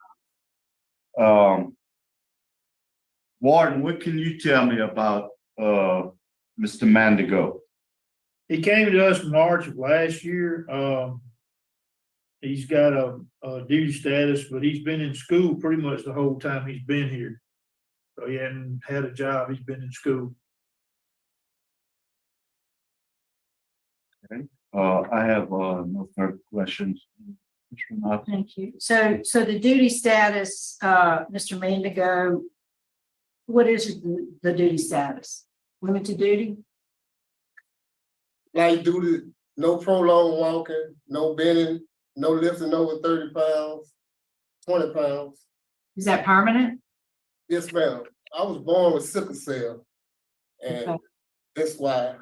Warden, what can you tell me about Mr. Mandigo? He came to us in March of last year. He's got a duty status, but he's been in school pretty much the whole time he's been here. So he hadn't had a job. He's been in school. Okay. I have no further questions. Thank you. So the duty status, Mr. Mandigo, what is the duty status? Limited duty? Light duty, no prolonged walking, no bending, no lifting over 30 pounds, 20 pounds. Is that permanent? Yes, ma'am. I was born with sickle cell. And Okay. that's why I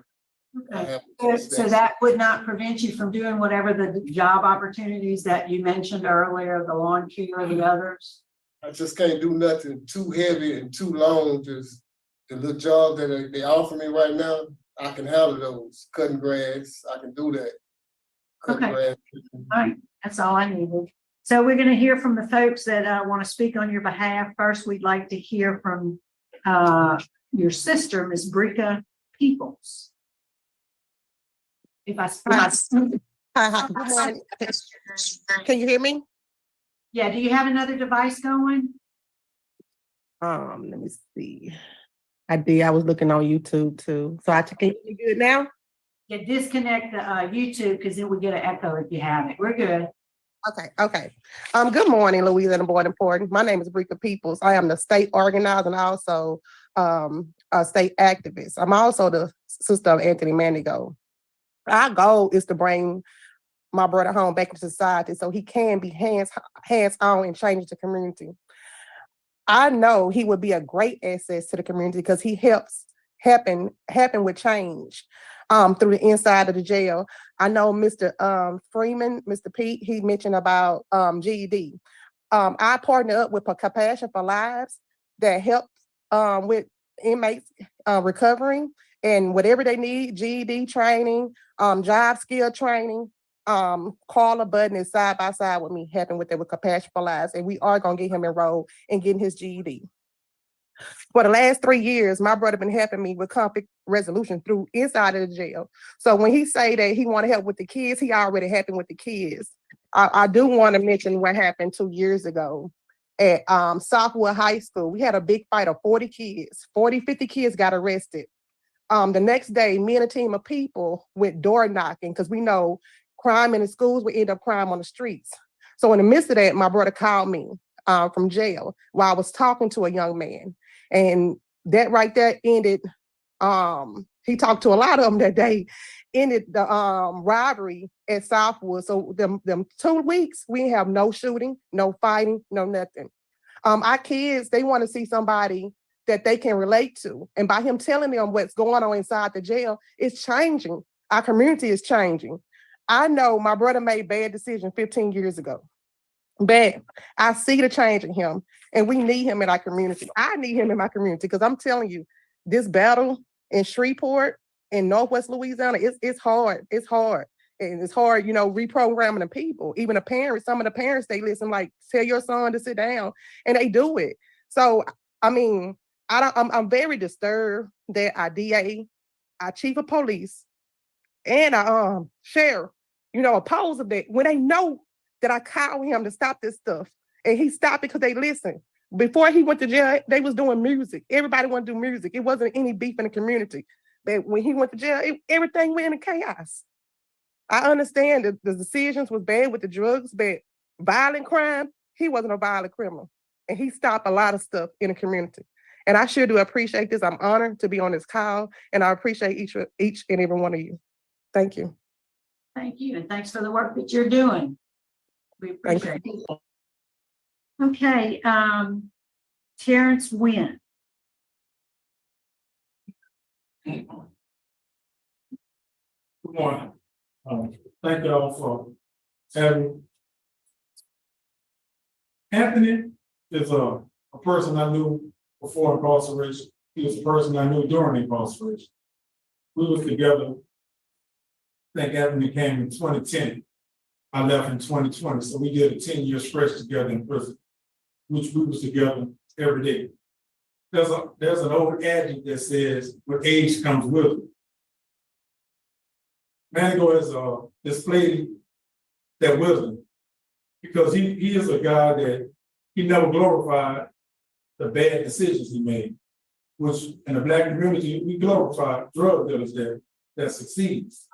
Okay. have. So that would not prevent you from doing whatever the job opportunities that you mentioned earlier, the lawn care or the others? I just can't do nothing too heavy and too long. Just the little job that they offer me right now, I can handle those. Cutting grass, I can do that. Cutting Okay. grass. All right, that's all I needed. So we're going to hear from the folks that want to speak on your behalf. First, we'd like to hear from your sister, Ms. Brika Peoples. If I Hi, hi, good morning. Can you hear me? Yeah, do you have another device going? Let me see. I did. I was looking on YouTube too. So can you hear me good now? Yeah, disconnect the YouTube because then we get an echo if you have it. We're good. Okay. Good morning, Louisiana Board Important. My name is Brika Peoples. I am the state organizer and also a state activist. I'm also the sister of Anthony Mandigo. Our goal is to bring my brother home back into society so he can be hands-on and change the community. I know he would be a great asset to the community because he helping with change through the inside of the jail. I know Mr. Freeman, Mr. Pete, he mentioned about GED. I partner up with Compassion for Lives that helps with inmates recovering and whatever they need, GED training, job skill training. Carla Budden is side by side with me, helping with it with Compassion for Lives, and we are gonna get him enrolled and getting his GED. For the last 3 years, my brother been helping me with conflict resolution through inside of the jail. So when he say that he want to help with the kids, he already helping with the kids. I do want to mention what happened 2 years ago at Southwood High School. We had a big fight of 40 kids. 40, 50 kids got arrested. The next day, me and a team of people went door knocking because we know crime in the schools would end up crime on the streets. So in the midst of that, my brother called me from jail while I was talking to a young man. And that right there ended, he talked to a lot of them that day, ended the robbery at Southwood. So them 2 weeks, we have no shooting, no fighting, no nothing. Our kids, they want to see somebody that they can relate to. And by him telling them what's going on inside the jail, it's changing. Our community is changing. I know my brother made bad decisions 15 years ago. But I see the change in him, and we need him in our community. I need him in my community because I'm telling you, this battle in Shreveport in Northwest Louisiana, it's hard. It's hard. And it's hard, reprogramming the people. Even the parents, some of the parents, they listen, like, tell your son to sit down, and they do it. So, I mean, I'm very disturbed that our DA, our chief of police, and our sheriff, oppose of that when they know that I called him to stop this stuff. And he stopped because they listened. Before he went to jail, they was doing music. Everybody wanted to do music. It wasn't any beef in the community. But when he went to jail, everything went into chaos. I understand that the decisions was bad with the drugs, but violent crime, he wasn't a violent criminal. And he stopped a lot of stuff in the community. And I sure do appreciate this. I'm honored to be on this call, and I appreciate each and every one of you. Thank you. Thank you, and thanks for the work that you're doing. We appreciate it. Okay, Terrence Wynn. Good morning. Thank you all for having me. Anthony is a person I knew before incarceration. He was a person I knew during incarceration. We was together. I think Anthony came in 2010. I left in 2020. So we did a 10-year stretch together in prison, which we was together every day. There's an old adage that says, with age comes wisdom. Manigo has displayed that wisdom because he is a guy that he never glorified the bad decisions he made, which in the Black community, we glorify drug dealers that succeeds.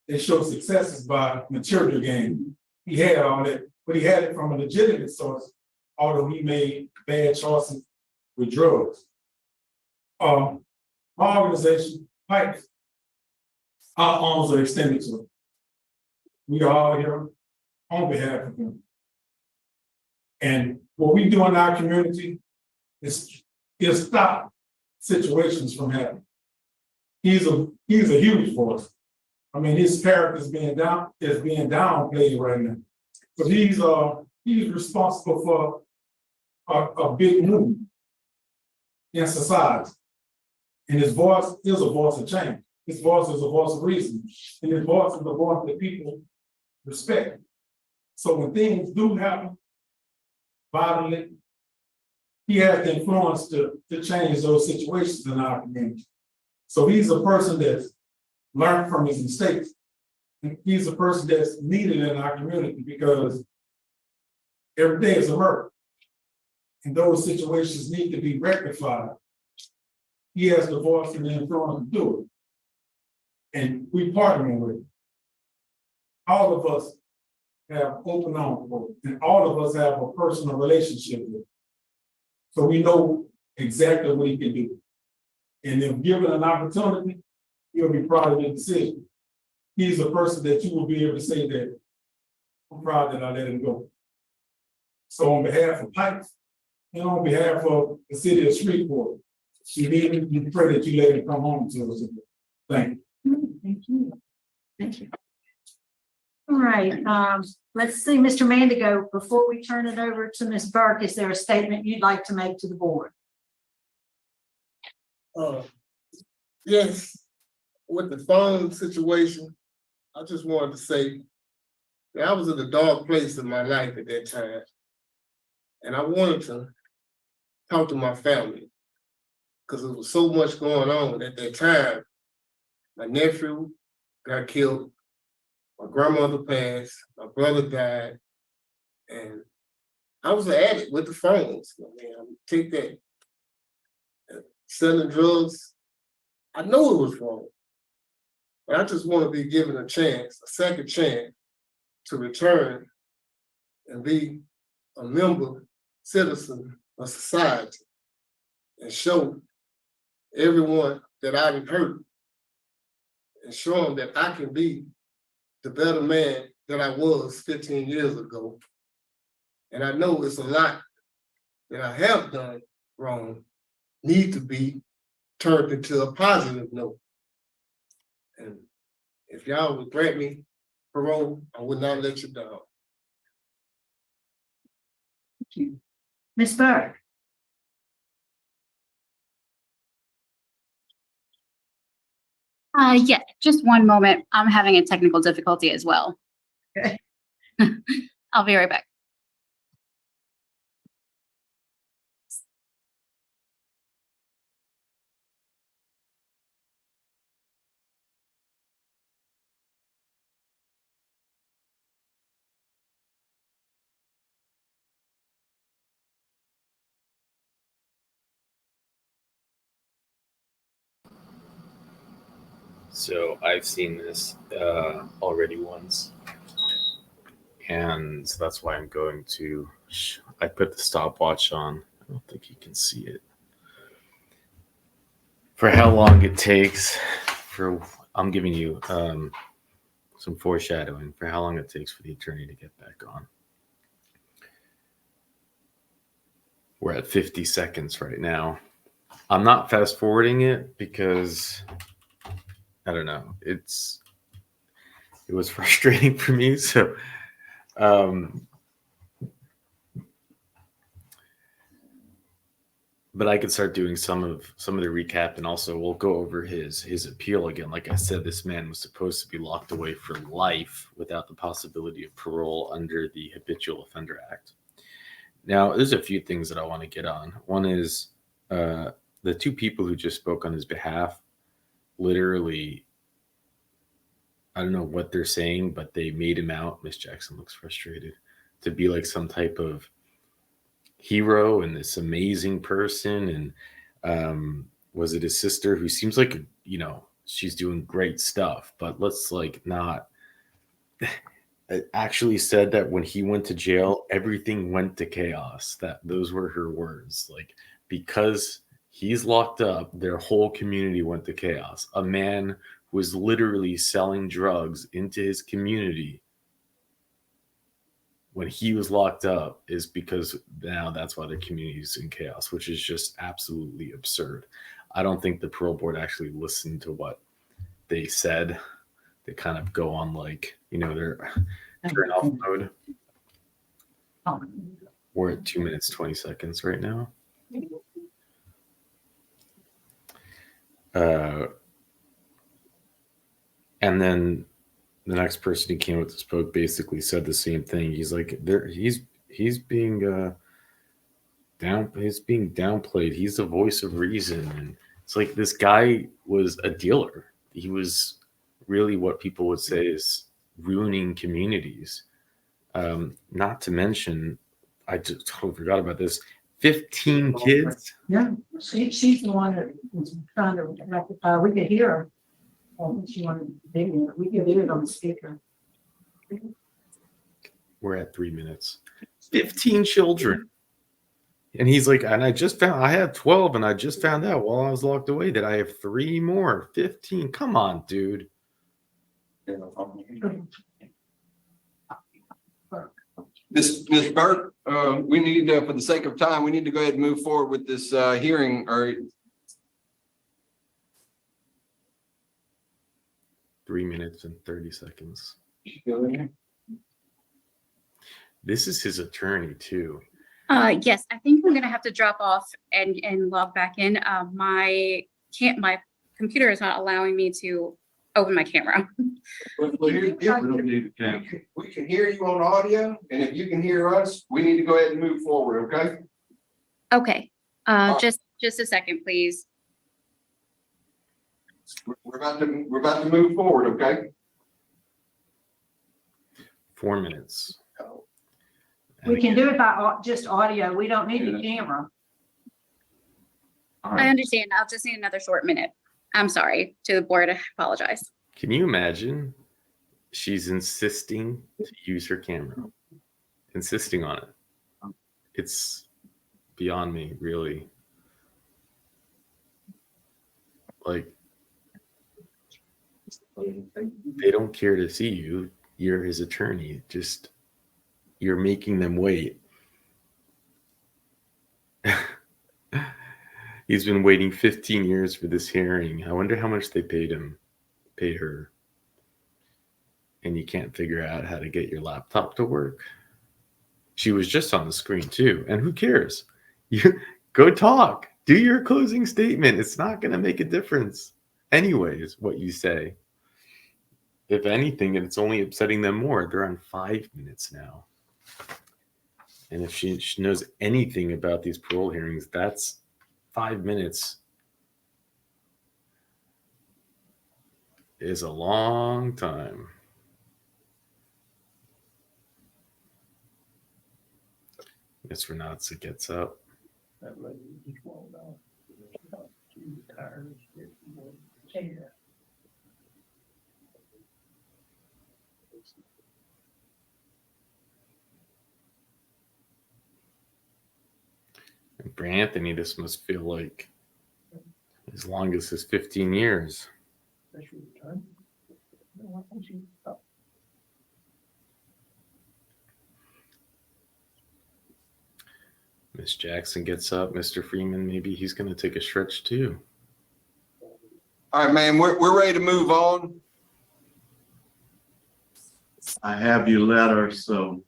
They show successes by material gain. He had all that, but he had it from a legitimate source, although he made bad choices with drugs. My organization, Pipes, our arms are extended to him. We are all here on behalf of him. And what we do in our community is stop situations from happening. He's a huge force. I mean, his character is being downplayed right now. But he's responsible for a big movement in society. And his voice is a voice of change. His voice is a voice of reason. And his voice is a voice that people respect. So when things do happen violently, he has the influence to change those situations in our community. So he's a person that's learned from his mistakes. And he's a person that's needed in our community because every day is a murder. And those situations need to be rectified. He has the voice and the influence to do it. And we partner with him. All of us have open arms for him, and all of us have a personal relationship with him. So we know exactly what he can do. And if given an opportunity, he'll be proud of the decision. He's a person that you will be able to say that I'm proud that I let him go. So on behalf of Pipes and on behalf of the city of Shreveport, we pray that you let him come home to us. Thank you. Thank you. Thank you. All right, let's see, Mr. Mandigo, before we turn it over to Ms. Burke, is there a statement you'd like to make to the board? Yes, with the phone situation, I just wanted to say that I was in a dark place in my life at that time. And I wanted to talk to my family because there was so much going on at that time. My nephew got killed, my grandmother passed, my brother died, and I was an addict with the phones. I mean, I take that. Selling drugs, I know it was wrong. But I just want to be given a chance, a second chance, to return and be a member, citizen of society, and show everyone that I've hurt, and show them that I can be the better man that I was 15 years ago. And I know it's a lot that I have done wrong, need to be turned into a positive note. And if y'all would grant me parole, I would not let you down. Ms. Burke? Yeah, just one moment. I'm having a technical difficulty as well. Okay. I'll be right back. So I've seen this already once, and so that's why I'm going to. I put the stopwatch on. I don't think you can see it. For how long it takes for, I'm giving you some foreshadowing for how long it takes for the attorney to get back on. We're at 50 seconds right now. I'm not fast forwarding it because I don't know. It was frustrating for me. So, but I could start doing some of the recap, and also we'll go over his appeal again. Like I said, this man was supposed to be locked away for life without the possibility of parole under the Habitual Offender Act. Now, there's a few things that I want to get on. One is the two people who just spoke on his behalf, literally, I don't know what they're saying, but they made him out. Miss Jackson looks frustrated, to be like some type of hero and this amazing person. And was it his sister, who seems like, you know, she's doing great stuff, but let's like not. It actually said that when he went to jail, everything went to chaos. That those were her words. Like, because he's locked up, their whole community went to chaos. A man who was literally selling drugs into his community when he was locked up is because now that's why their community is in chaos, which is just absolutely absurd. I don't think the parole board actually listened to what they said. They kind of go on like, you know, they're turn off mode. We're at 2 minutes, 20 seconds right now. And then the next person who came with this book basically said the same thing. He's like, he's being downplayed. He's the voice of reason. And it's like, this guy was a dealer. He was really what people would say is ruining communities. Not to mention, I just totally forgot about this. 15 kids. Yeah, she's the one that was trying to rectify. We could hear her. She wanted to video. We could hear it on the speaker. We're at 3 minutes. 15 children. And he's like, and I had 12, and I just found out while I was locked away that I have 3 more. 15. Come on, dude. Ms. Burke, we need, for the sake of time, we need to go ahead and move forward with this hearing. Or 3 minutes and 30 seconds. This is his attorney too. Yes, I think I'm gonna have to drop off and log back in. My computer is not allowing me to open my camera. Well, here's the We deal. don't need the camera. We can hear you on audio, and if you can hear us, we need to go ahead and move forward, okay? Okay, right. just a second, please. We're about to move forward, okay? 4 minutes. We can do it by just audio. We don't need the camera. All I right. understand. I'll just need another short minute. I'm sorry to the board. I apologize. Can you imagine? She's insisting to use her camera, insisting on it. It's beyond me, really. Like, they don't care to see you. You're his attorney. Just, you're making them wait. He's been waiting 15 years for this hearing. I wonder how much they paid her. And you can't figure out how to get your laptop to work. She was just on the screen too. And who cares? You go talk. Do your closing statement. It's not going to make a difference. Anyways, what you say. If anything, it's only upsetting them more. They're on 5 minutes now. And if she knows anything about these parole hearings, that's 5 minutes is a long time. Mr. Natsa gets up. And for Anthony, this must feel like as long as his 15 years. Miss Jackson gets up. Mr. Freeman, maybe he's going to take a stretch too. All right, man, we're ready to move on. I have your letter, so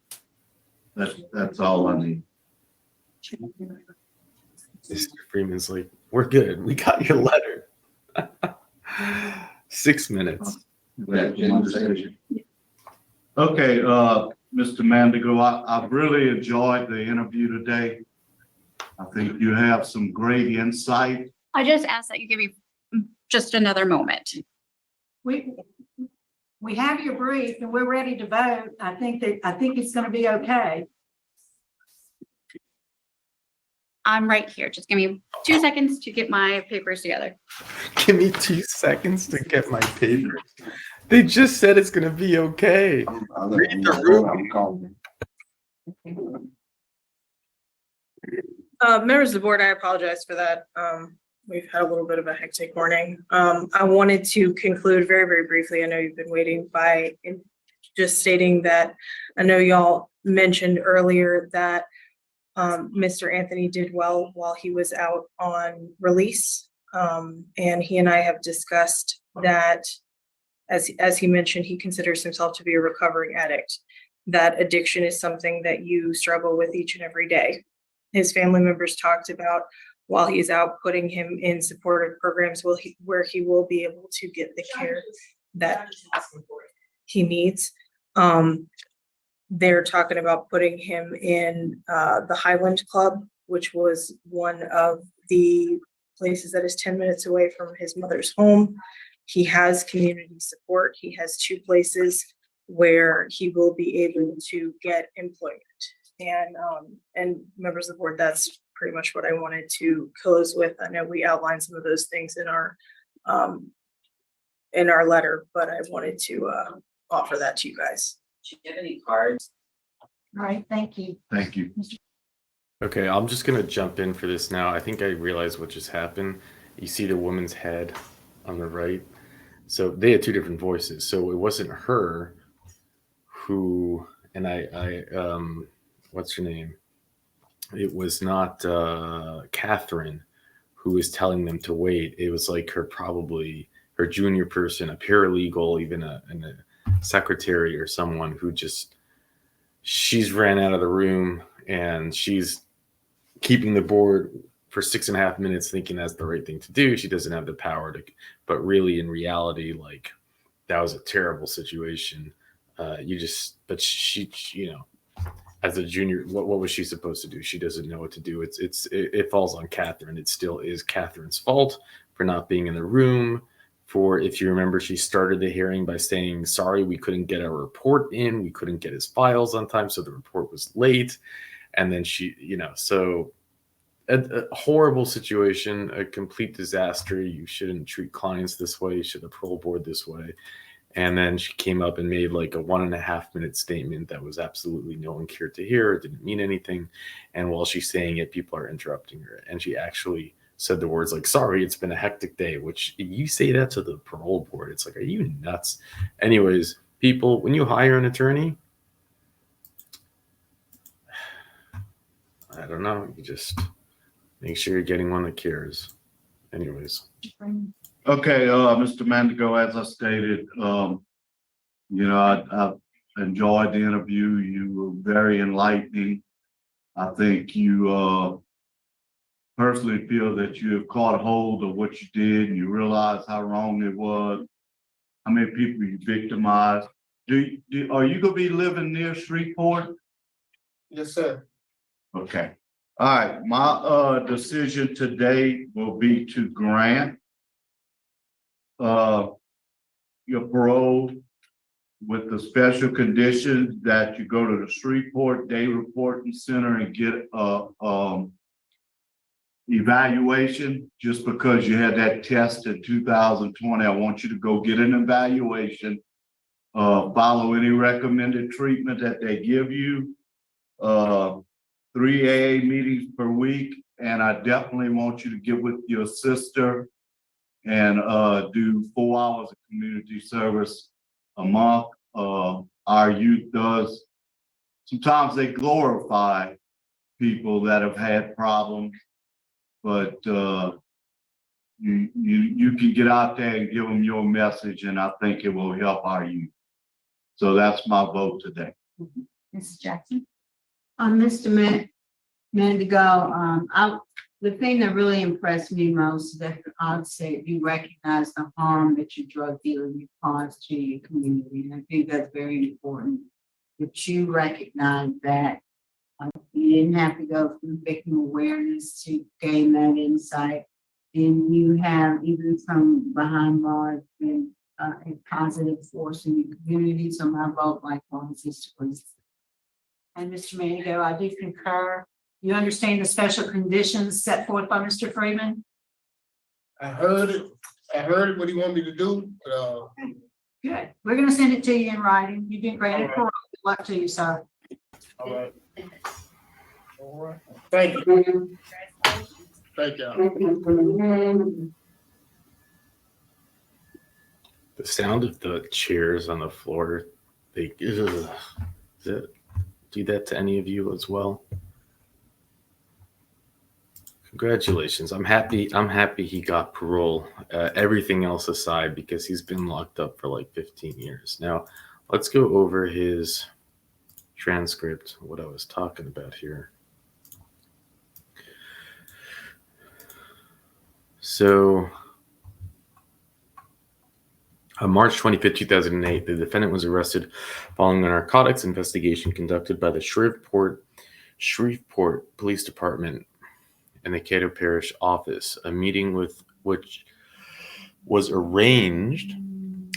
that's all I need. Mr. Freeman's like, we're good. We got your letter. 6 minutes. Okay, Mr. Mandigo, I really enjoyed the interview today. I think you have some great insight. I just ask that you give me just another moment. We have your brief and we're ready to vote. I think it's going to be okay. I'm right here. Just give me 2 seconds to get my papers together. Give me 2 seconds to get my papers. They just said it's going to be okay. Read the room. Members of the board, I apologize for that. We've had a little bit of a hectic morning. I wanted to conclude very, very briefly. I know you've been waiting by just stating that I know y'all mentioned earlier that Mr. Anthony did well while he was out on release. And he and I have discussed that, as he mentioned, he considers himself to be a recovering addict. That addiction is something that you struggle with each and every day. His family members talked about while he's out putting him in supportive programs where he will be able to get the care that he needs. They're talking about putting him in the Highland Club, which was one of the places that is 10 minutes away from his mother's home. He has community support. He has 2 places where he will be able to get employment. And members of the board, that's pretty much what I wanted to close with. I know we outlined some of those things in our letter, but I wanted to offer that to you guys. Do you have any cards? All right, thank you. Thank you. Okay, I'm just going to jump in for this now. I think I realized what just happened. You see the woman's head on the right. So they had 2 different voices. So it wasn't her who, and I what's her name? It was not Catherine who was telling them to wait. It was like probably her junior person, a paralegal, even a secretary or someone who she's ran out of the room and she's keeping the board for 6.5 minutes thinking that's the right thing to do. She doesn't have the power to, but really in reality, like that was a terrible situation. But she, as a junior, what was she supposed to do? She doesn't know what to do. It falls on Catherine. It still is Catherine's fault for not being in the room. If you remember, she started the hearing by saying, sorry, we couldn't get our report in. We couldn't get his files on time. So the report was late. And then she, so a horrible situation, a complete disaster. You shouldn't treat clients this way. You should have parole board this way. And then she came up and made like a 1.5 minute statement that was absolutely no one cared to hear. It didn't mean anything. And while she's saying it, people are interrupting her. And she actually said the words like, sorry, it's been a hectic day, which you say that to the parole board. It's like, are you nuts? Anyways, people, when you hire an attorney, I don't know, you just make sure you're getting one that cares. Anyways. Okay, Mr. Mandigo, as I stated, I enjoyed the interview. You were very enlightening. I think you personally feel that you have caught hold of what you did and you realize how wrong it was, how many people you victimized. Are you gonna be living near Shreveport? Yes, sir. Okay. All right, my decision today will be to grant your parole with the special condition that you go to the Shreveport Day Reporting Center and get evaluation. Just because you had that test in 2020, I want you to go get an evaluation, follow any recommended treatment that they give you, 3 AA meetings per week, and I definitely want you to get with your sister and do 4 hours of community service a month. Our youth does, sometimes they glorify people that have had problems, but you can get out there and give them your message, and I think it will help our youth. So that's my vote today. Mrs. Jackson? Mr. Mandigo, the thing that really impressed me most is that I'd say you recognize the harm that your drug dealing caused to your community. And I think that's very important that you recognize that you didn't have to go through victim awareness to gain that insight. And you have, even from behind bars, been a positive force in your community. So my vote likewise is to please. And Mr. Mandigo, I do concur. You understand the special conditions set forth by Mr. Freeman? I heard it, what he wanted me to do, but, Good. We're gonna send it to you in writing. You've been granted parole. Good luck to you, sir. all right. All right. Thank you. Thank y'all. The sound of the chairs on the floor, does it do that to any of you as well? Congratulations. I'm happy he got parole, everything else aside, because he's been locked up for like 15 years. Now, let's go over his transcript, what I was talking about here. So, on March 25, 2008, the defendant was arrested following a narcotics investigation conducted by the Shreveport Police Department and the Cato Parish Office, a meeting with which was arranged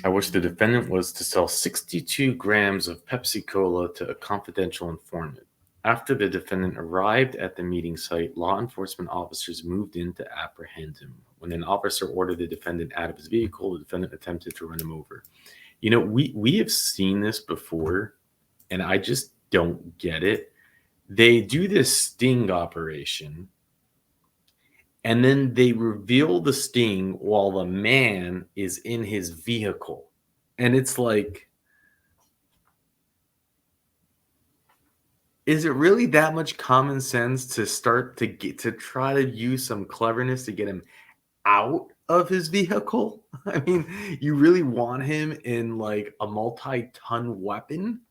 at which the defendant was to sell 62 grams of Pepsi Cola to a confidential informant. After the defendant arrived at the meeting site, law enforcement officers moved in to apprehend him. When an officer ordered the defendant out of his vehicle, the defendant attempted to run him over. You know, we have seen this before, and I just don't get it. They do this sting operation, and then they reveal the sting while the man is in his vehicle. And it's like, is it really that much common sense to start to try to use some cleverness to get him out of his vehicle? I mean, you really want him in like a multi-ton weapon?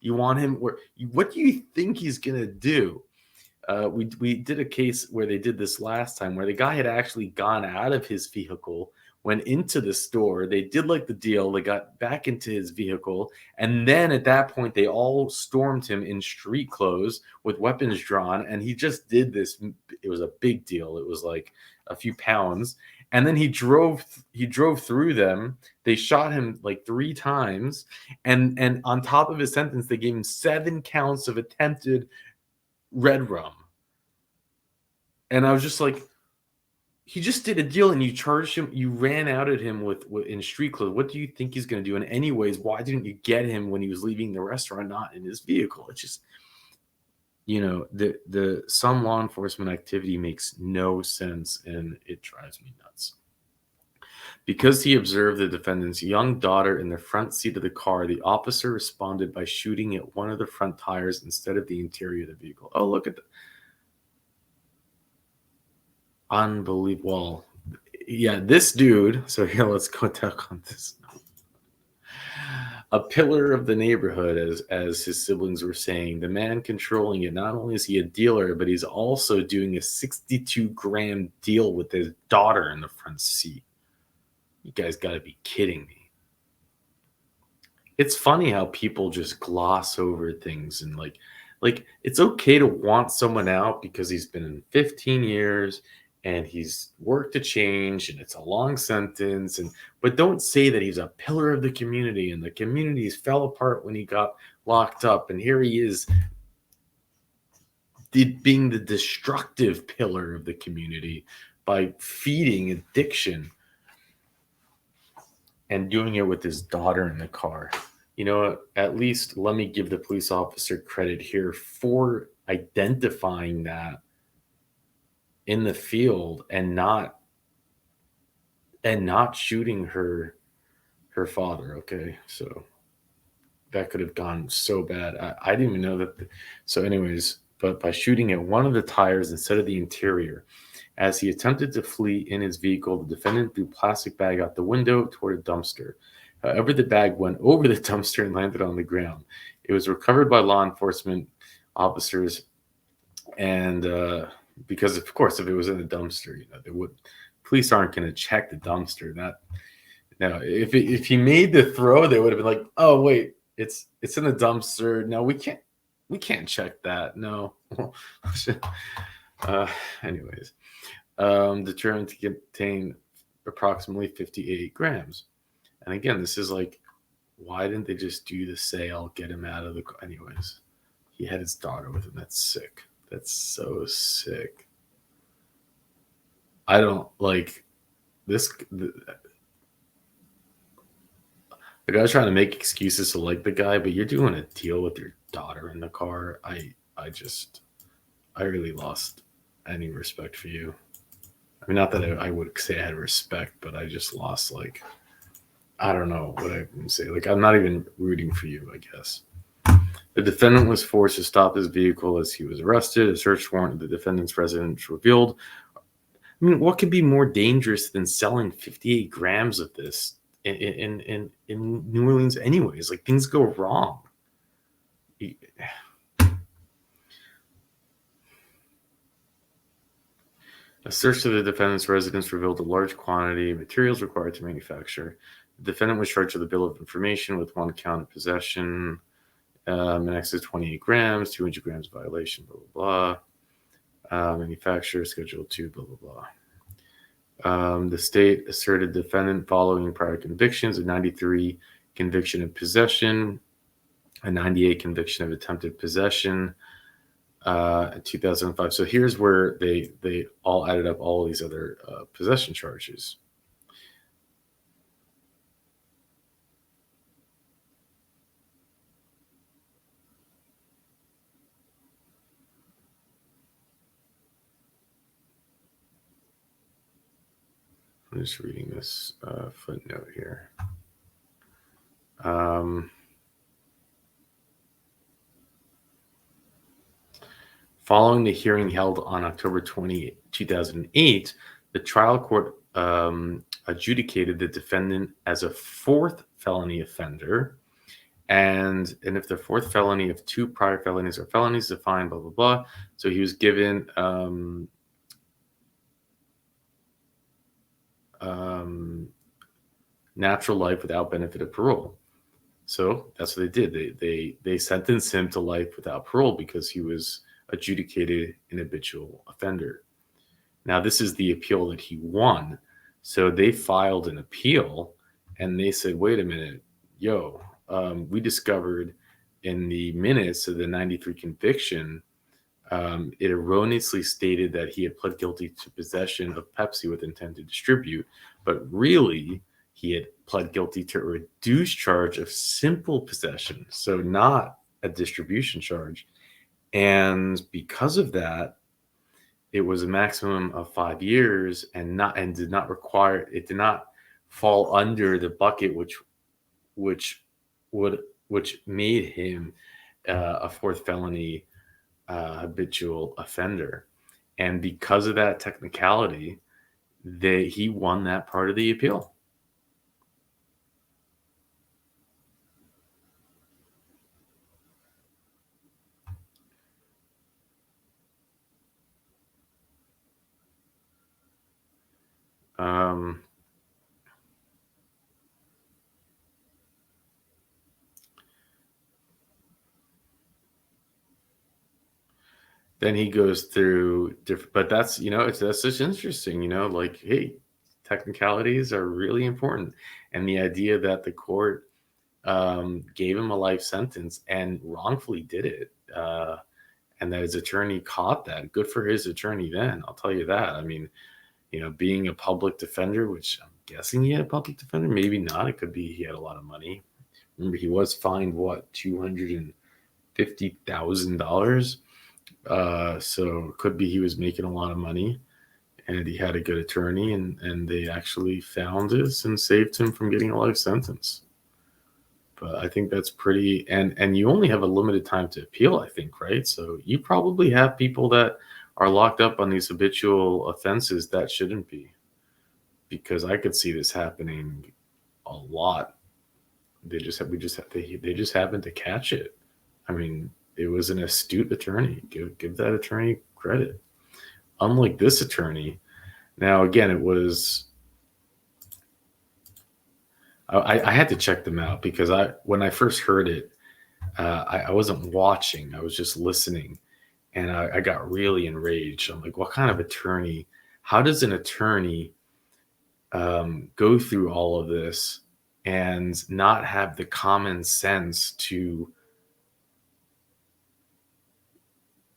You want him where? What do you think he's gonna do? We did a case where they did this last time, where the guy had actually gone out of his vehicle went into the store. They did like the deal. They got back into his vehicle. And then at that point, they all stormed him in street clothes with weapons drawn. And he just did this. It was a big deal. It was like a few pounds. And then he drove through them. They shot him like 3 times. And on top of his sentence, they gave him 7 counts of attempted red rum. And I was just like, he just did a deal and you charged him. You ran out at him with in street clothes. What do you think he's going to do? And anyways, why didn't you get him when he was leaving the restaurant, not in his vehicle? It's just, the some law enforcement activity makes no sense and it drives me nuts. Because he observed the defendant's young daughter in the front seat of the car, the officer responded by shooting at one of the front tires instead of the interior of the vehicle. Oh, look at that. Unbelievable. Yeah, this dude. So here, let's go talk on this. A pillar of the neighborhood, as his siblings were saying. The man controlling it, not only is he a dealer, but he's also doing a 62-gram deal with his daughter in the front seat. You guys got to be kidding me. It's funny how people just gloss over things and like it's okay to want someone out because he's been in 15 years and he's worked to change and it's a long sentence, but don't say that he's a pillar of the community and the communities fell apart when he got locked up, and here he is being the destructive pillar of the community by feeding addiction and doing it with his daughter in the car. At least let me give the police officer credit here for identifying that in the field and not shooting her father. Okay, so that could have gone so bad. I didn't even know that. So anyways, but by shooting at one of the tires instead of the interior, as he attempted to flee in his vehicle, the defendant threw a plastic bag out the window toward a dumpster. However, the bag went over the dumpster and landed on the ground. It was recovered by law enforcement officers, and because of course, if it was in the dumpster, they would. Police aren't going to check the dumpster. Now, if he made the throw, they would have been like, "Oh wait, it's in the dumpster. No, we can't check that. No." Anyways, determined to contain approximately 58 grams. And again, this is like, why didn't they just do the sale, get him out of the... Anyways, he had his daughter with him. That's sick. That's so sick. I don't like this. The guy's trying to make excuses to like the guy, but you're doing a deal with your daughter in the car. I really lost any respect for you. I mean, not that I would say I had respect, but I just lost, like, I don't know what I can say. Like, I'm not even rooting for you, I guess. The defendant was forced to stop his vehicle as he was arrested. A search warrant of the defendant's residence revealed. I mean, what could be more dangerous than selling 58 grams of this in New Orleans anyways? Like, things go wrong. A search of the defendant's residence revealed a large quantity of materials required to manufacture. The defendant was charged with a bill of information with 1 count of possession, in excess of 28 grams, 200 grams violation, blah, blah, blah. Manufacturer, Schedule 2, blah, blah, blah. The state asserted defendant following prior convictions, a 93 conviction of possession, a 98 conviction of attempted possession, in 2005. So here's where they all added up all these other possession charges. I'm just reading this footnote here. Following the hearing held on October 20, 2008, the trial court adjudicated the defendant as a 4th felony offender. And if the 4th felony of 2 prior felonies or felonies defined, blah, blah, blah. So he was given natural life without benefit of parole. So that's what they did. They sentenced him to life without parole because he was adjudicated an habitual offender. Now, this is the appeal that he won. So they filed an appeal and they said, wait a minute, we discovered in the minutes of the 93 conviction, it erroneously stated that he had pled guilty to possession of Pepsi with intent to distribute, but really he had pled guilty to a reduced charge of simple possession, so not a distribution charge. And because of that, it was a maximum of 5 years and did not fall under the bucket which made him a fourth felony habitual offender. And because of that technicality, he won that part of the appeal. Then he goes through different, but that's just interesting, like, hey, technicalities are really important. And the idea that the court gave him a life sentence and wrongfully did it, and that his attorney caught that. Good for his attorney then, I'll tell you that. I mean, being a public defender, which I'm guessing he had a public defender, maybe not. It could be he had a lot of money. Remember, he was fined, what, $250,000? So it could be he was making a lot of money and he had a good attorney and they actually found this and saved him from getting a life sentence. But I think that's pretty, and you only have a limited time to appeal, I think, right? So you probably have people that are locked up on these habitual offenses that shouldn't be, because I could see this happening a lot. They just happened to catch it. I mean, it was an astute attorney. Give that attorney credit. Unlike this attorney, now again, it was. I had to check them out because when I first heard it, I wasn't watching. I was just listening, and I got really enraged. I'm like, what kind of attorney? How does an attorney go through all of this and not have the common sense to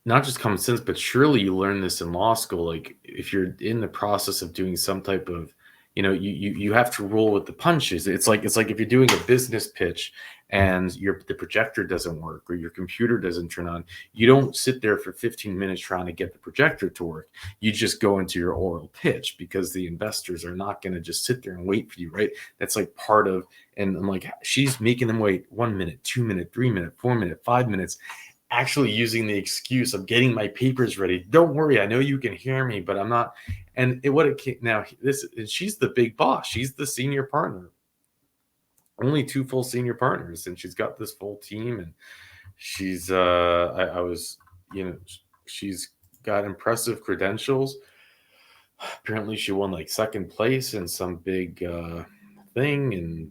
not just common sense, but surely you learn this in law school. Like if you're in the process of doing some type of, you have to roll with the punches. It's like if you're doing a business pitch and the projector doesn't work or your computer doesn't turn on, you don't sit there for 15 minutes trying to get the projector to work. You just go into your oral pitch because the investors are not going to just sit there and wait for you, right? That's like part of, and I'm like, she's making them wait 1 minute, 2 minute, 3 minute, 4 minute, 5 minutes. Actually using the excuse of getting my papers ready. Don't worry, I know you can hear me, but I'm not. And she's the big boss. She's the senior partner. Only 2 full senior partners, and she's got this full team. And she's, she's got impressive credentials. Apparently, she won like 2nd place in some big thing, and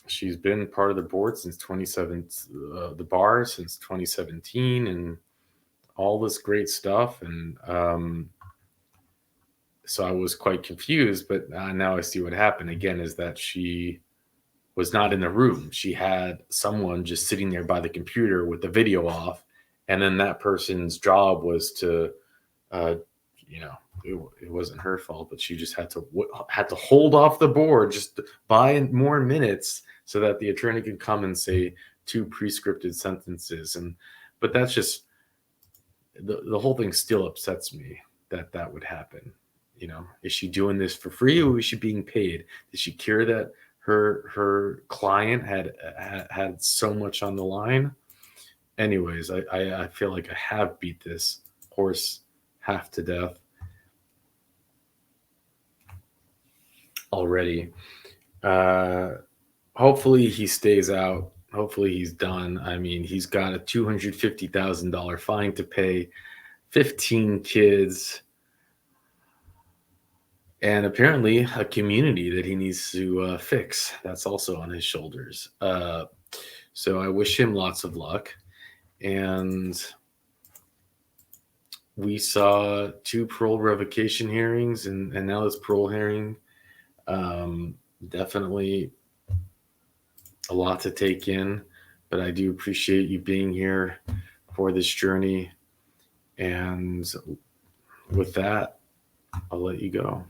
she's been part of the board since 2017, the bar since 2017, and all this great stuff. And so I was quite confused, but now I see what happened again is that she was not in the room. She had someone just sitting there by the computer with the video off. And then that person's job was to, it wasn't her fault, but she just had to hold off the board, just buy more minutes so that the attorney could come and say 2 prescripted sentences. But that's just, the whole thing still upsets me that would happen. Is she doing this for free or is she being paid? Did she care that her client had so much on the line? Anyways, I feel like I have beat this horse half to death already. Hopefully he stays out. Hopefully he's done. I mean, he's got a $250,000 fine to pay, 15 kids. and apparently a community that he needs to fix. That's also on his shoulders. So I wish him lots of luck. And we saw 2 parole revocation hearings, and now this parole hearing. Definitely a lot to take in, but I do appreciate you being here for this journey. And with that, I'll let you go.